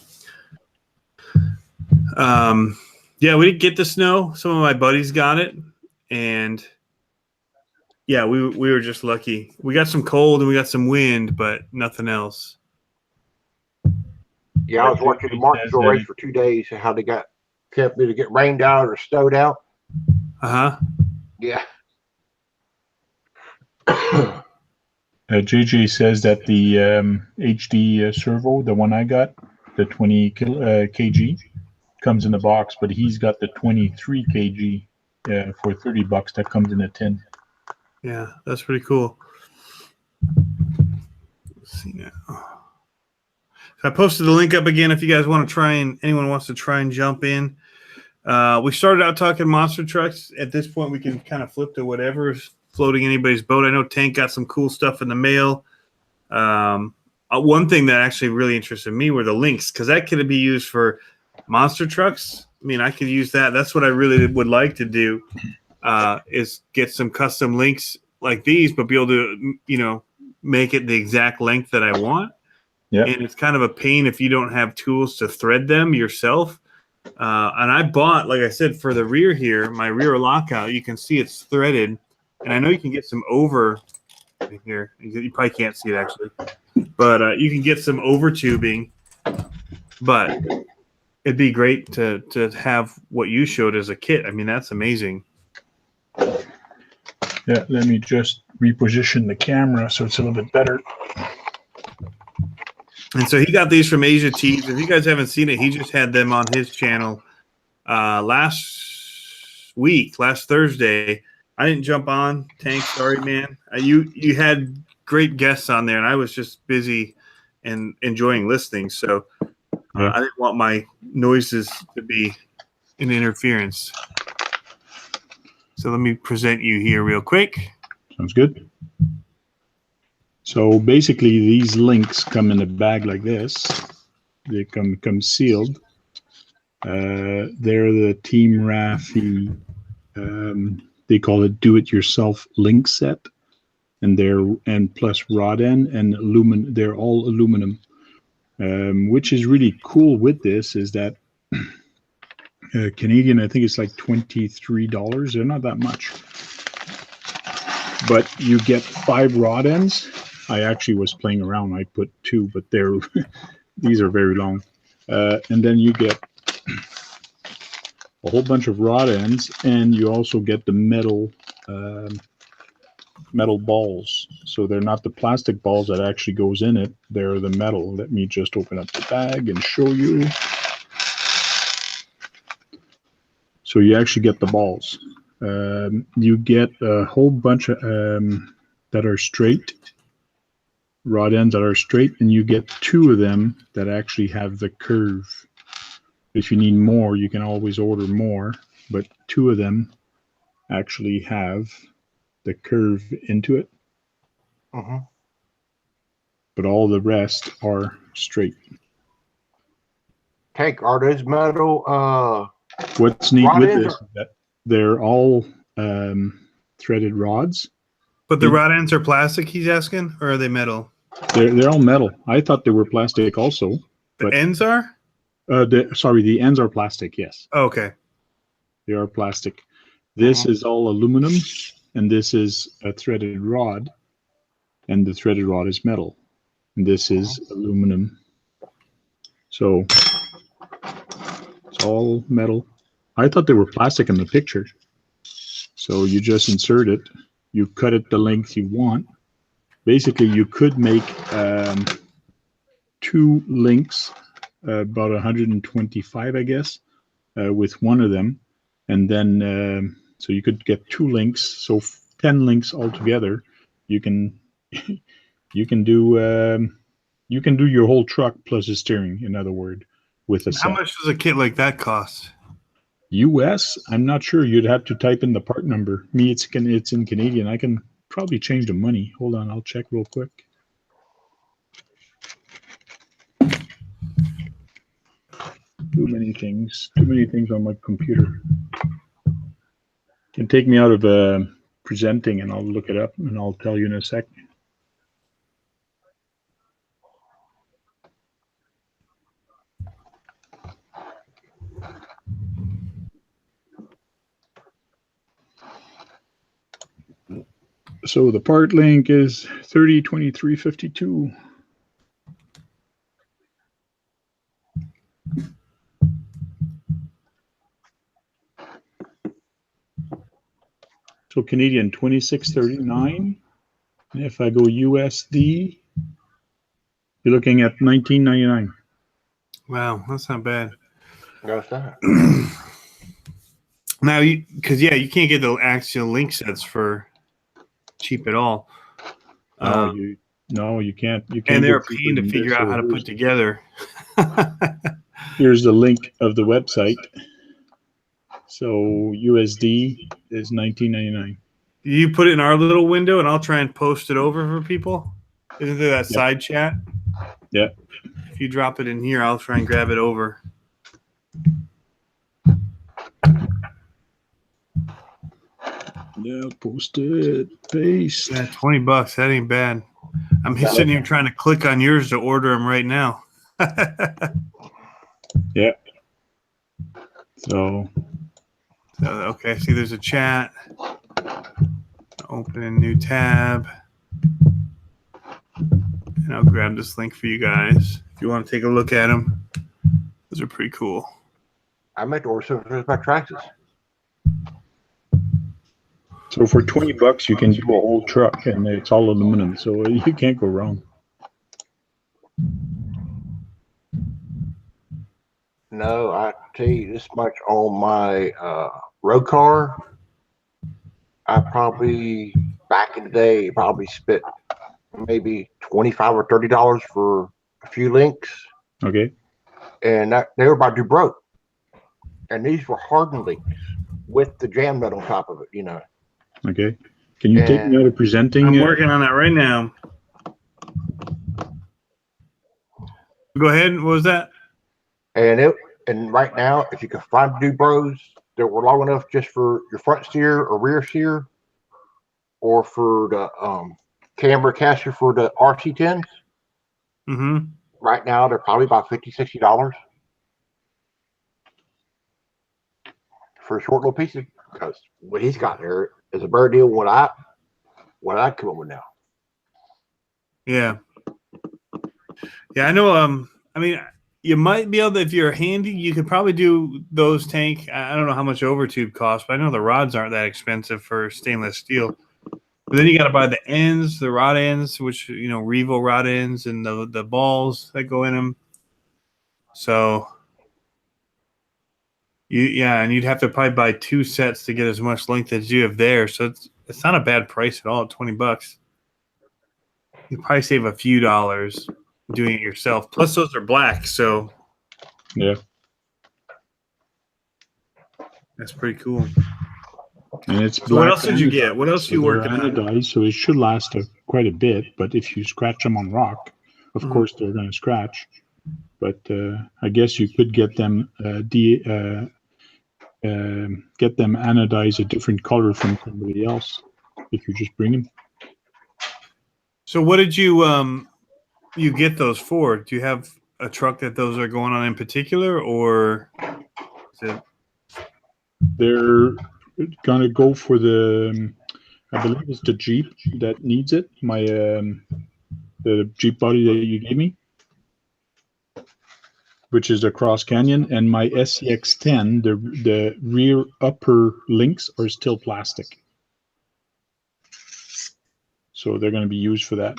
Yeah, we didn't get the snow. Some of my buddies got it, and yeah, we were just lucky. We got some cold and we got some wind, but nothing else. Yeah, I was watching the Martinsville race for 2 days. How they kept either get rained out or snowed out. Yeah. JJ says that the HD servo, the one I got, the 20 kg, comes in the box, but he's got the 23 kg for $30 that comes in a tin. Yeah, that's pretty cool. Let's see now. So I posted the link up again if you guys want to try and anyone wants to try and jump in. We started out talking monster trucks. At this point, we can kind of flip to whatever's floating anybody's boat. I know Tank got some cool stuff in the mail. One thing that actually really interested me were the links, because that could be used for monster trucks. I mean, I could use that. That's what I really would like to do, is get some custom links like these, but be able to, make it the exact length that I want. Yeah. And it's kind of a pain if you don't have tools to thread them yourself. And I bought, like I said, for the rear here, my rear lockout, you can see it's threaded. And I know you can get some over here. You probably can't see it actually. But you can get some over tubing. But it'd be great to have what you showed as a kit. I mean, that's amazing. Yeah, let me just reposition the camera so it's a little bit better. And so he got these from Asia Tees. If you guys haven't seen it, he just had them on his channel last Thursday. I didn't jump on, Tank. Sorry, man. You had great guests on there, and I was just busy and enjoying listening. So I didn't want my noises to be an interference. So let me present you here real quick. Sounds good. So basically, these links come in a bag like this. They come sealed. They're the Team Raffee. They call it do-it-yourself link set, and plus rod end and aluminum. They're all aluminum, which is really cool. With this is that Canadian, I think it's like $23. They're not that much, but you get 5 rod ends. I actually was playing around. I put 2, but these are very long, and then you get a whole bunch of rod ends, and you also get the metal balls. So they're not the plastic balls that actually goes in it. They're the metal. Let me just open up the bag and show you. So you actually get the balls. You get a whole bunch of that are straight, rod ends that are straight, and you get 2 of them that actually have the curve. If you need more, you can always order more, but 2 of them actually have the curve into it. But all the rest are straight. Tank, are those metal? What's neat with this is that they're all threaded rods. But the rod ends are plastic, he's asking, or are they metal? They're all metal. I thought they were plastic also. The ends are? The ends are plastic, yes. Oh, okay. They are plastic. This is all aluminum, and this is a threaded rod, and the threaded rod is metal. And this is aluminum. So it's all metal. I thought they were plastic in the picture. So you just insert it. You cut it the length you want. Basically, you could make 2 links, about 125, I guess, with one of them. And then, so you could get 2 links. So 10 links altogether. You can do your whole truck plus a steering, in other words, with a set. How much does a kit like that cost? US, I'm not sure. You'd have to type in the part number. Me, it's in Canadian. I can probably change the money. Hold on, I'll check real quick. Too many things on my computer. Can take me out of presenting, and I'll look it up, and I'll tell you in a sec. So the part link is 302352. So Canadian 2639. And if I go USD, you're looking at 19.99. Wow, that's not bad. That's that. Now, you can't get the actual link sets for cheap at all. No, you can't. And they're a pain to figure out how to put together. Here's the link of the website. So USD is $19.99. You put it in our little window, and I'll try and post it over for people. Isn't there that side chat? Yeah. If you drop it in here, I'll try and grab it over. Yeah, post it. Paste. Yeah, $20. That ain't bad. I'm sitting here trying to click on yours to order them right now. Yeah. So Okay, see, there's a chat. Open a new tab. And I'll grab this link for you guys if you want to take a look at them. Those are pretty cool. I meant to order some by Traxxas. So for $20, you can do a whole truck, and it's all aluminum, so you can't go wrong. No, I tell you this much on my road car. I probably back in the day probably spent maybe $25 or $30 for a few links, Okay. and they were about to broke. And these were hardened links with the jam nut on top of it, you know. Okay. Can you take me out of presenting? I'm working on that right now. Go ahead. What was that? And right now, if you can find Dubros that were long enough just for your front steer or rear steer, or for the camber caster for the RC10s, right now they're probably about $50, $60 for a short little piece. Because what he's got there is a better deal than what I come up with now. Yeah. Yeah, I know. I mean, you might be able to, if you're handy, you could probably do those tank. I don't know how much overtube costs, but I know the rods aren't that expensive for stainless steel. But then you got to buy the ends, the rod ends, which, you know, Revo rod ends, and the balls that go in them. So, and you'd have to probably buy 2 sets to get as much length as you have there. So it's not a bad price at all at $20. You probably save a few dollars doing it yourself. Plus, those are black, so Yeah. That's pretty cool. And it's So what else did you get? What else are you working on? Anodized, so it should last quite a bit. But if you scratch them on rock, of course they're going to scratch. But I guess you could get them anodized a different color from somebody else if you just bring them. So what did you get those for? Do you have a truck that those are going on in particular, or is it? They're gonna go for the I believe it's the Jeep that needs it. My the Jeep body that you gave me, which is a Cross Canyon, and my SCX10, the rear upper links are still plastic, so they're going to be used for that.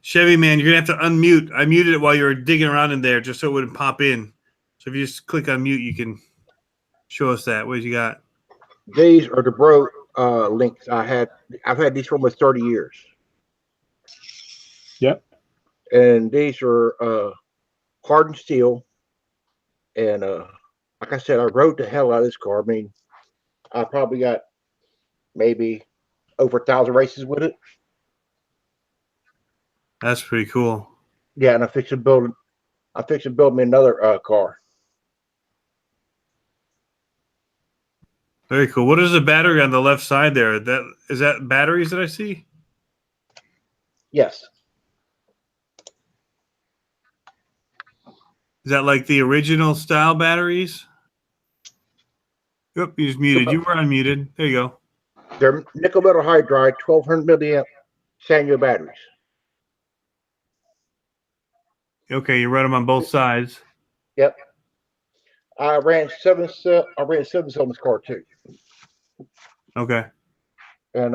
Chevy man, you're gonna have to unmute. I muted it while you were digging around in there, just so it wouldn't pop in. So if you just click on mute, you can show us that. What you got? These are the Bro links I had. I've had these for almost 30 years. Yep. And these are hardened steel. And like I said, I rode the hell out of this car. I mean, I probably got maybe over 1,000 races with it. That's pretty cool. Yeah, and I fixed to build me another car. Very cool. What is the battery on the left side there? Is that batteries that I see? Yes. Is that like the original style batteries? Yep, you just muted. You were unmuted. There you go. They're nickel metal hydride 1200 milliamp Sanyo batteries. Okay, you run them on both sides. Yep. I ran 7 cells on this car too. Okay. And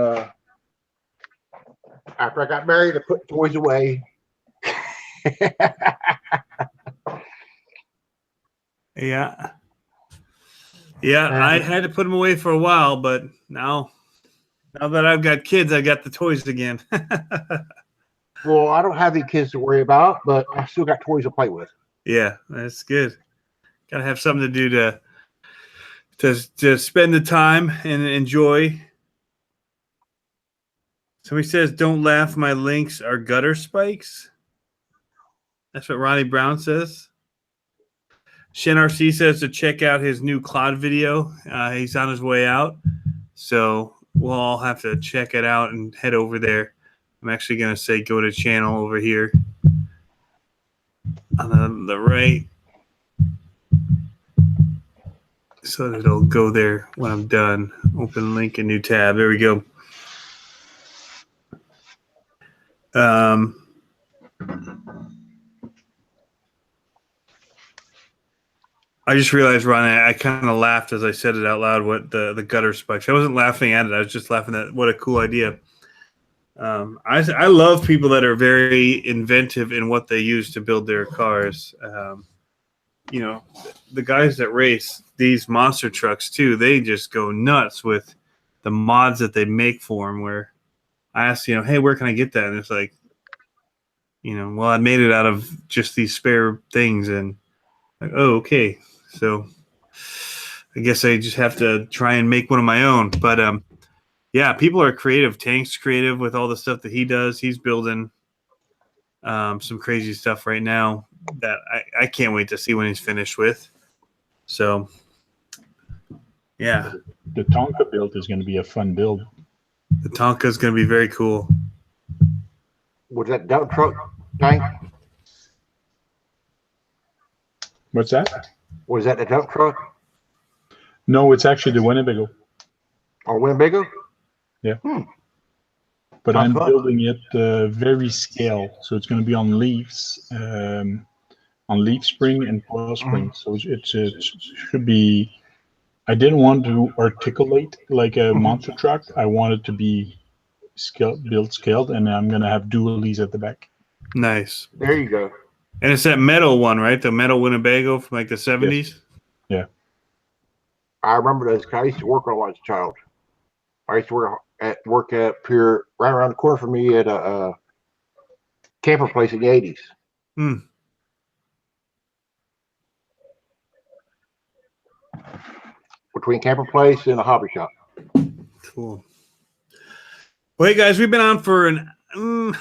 after I got married, I put toys away. Yeah. I had to put them away for a while, but now that I've got kids, I got the toys again. Well, I don't have any kids to worry about, but I still got toys to play with. Yeah, that's good. Got to have something to do to spend the time and enjoy. Somebody says, "Don't laugh. My links are gutter spikes." That's what Ronnie Brown says. Shen RC says to check out his new Claude video. He's on his way out, so we'll all have to check it out and head over there. I'm actually going to say go to channel over here on the right, so that it'll go there when I'm done. Open link, a new tab. There we go. I just realized, Ron, I kind of laughed as I said it out loud. What the gutter spikes? I wasn't laughing at it. I was just laughing at what a cool idea. I love people that are very inventive in what they use to build their cars. You know, the guys that race these monster trucks too, they just go nuts with the mods that they make for them. Where I asked, hey, where can I get that? And it's like, well, I made it out of just these spare things, and like, oh, okay. So I guess I just have to try and make one of my own. But yeah, people are creative. Tank's creative with all the stuff that he does. He's building some crazy stuff right now that I can't wait to see when he's finished with. So yeah. The Tonka build is going to be a fun build. The Tonka is going to be very cool. Was that dump truck, Tank? What's that? Was that the dump truck? No, it's actually the Winnebago. Or Winnebago? Yeah. But I'm building it very scale, so it's going to be on leaves, on leaf spring and coil spring. So it should be. I didn't want to articulate like a monster truck. I wanted to be built scaled, and I'm going to have dualies at the back. Nice. There you go. And it's that metal one, right? The metal Winnebago from like the 70s? Yeah. I remember those. I used to work on one as a child. I used to work at Pure, right around the corner from me at a camper place in the 80s. Hmm. Between camper place and a hobby shop. Cool. Well, hey, guys, we've been on for an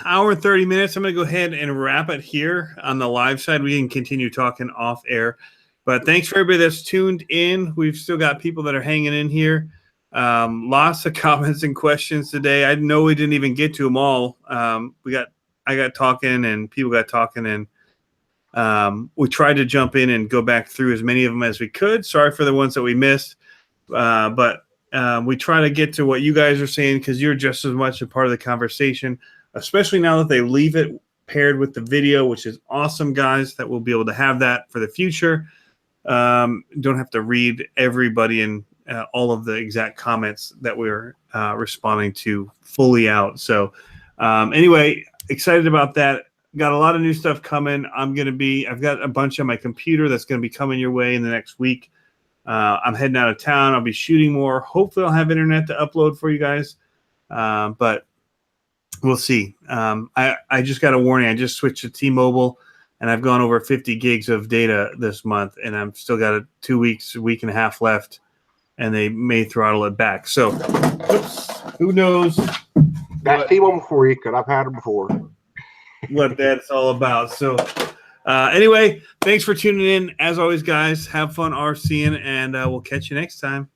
hour and 30 minutes. I'm going to go ahead and wrap it here on the live side. We can continue talking off air. But thanks for everybody that's tuned in. We've still got people that are hanging in here. Lots of comments and questions today. I know we didn't even get to them all. I got talking and people got talking, and we tried to jump in and go back through as many of them as we could. Sorry for the ones that we missed. But we try to get to what you guys are saying, because you're just as much a part of the conversation, especially now that they leave it paired with the video, which is awesome, guys, that we'll be able to have that for the future. Don't have to read everybody and all of the exact comments that we're responding to fully out. So anyway, excited about that. Got a lot of new stuff coming. I've got a bunch on my computer that's going to be coming your way in the next week. I'm heading out of town. I'll be shooting more. Hopefully I'll have internet to upload for you guys. But we'll see. I just got a warning. I just switched to T-Mobile, and I've gone over 50 gigs of data this month, and I'm still got a week and a half left, and they may throttle it back. So who knows? That's T-Mobile for you, because I've had them before. What that's all about. So anyway, thanks for tuning in. As always, guys, have fun RCing, and we'll catch you next time.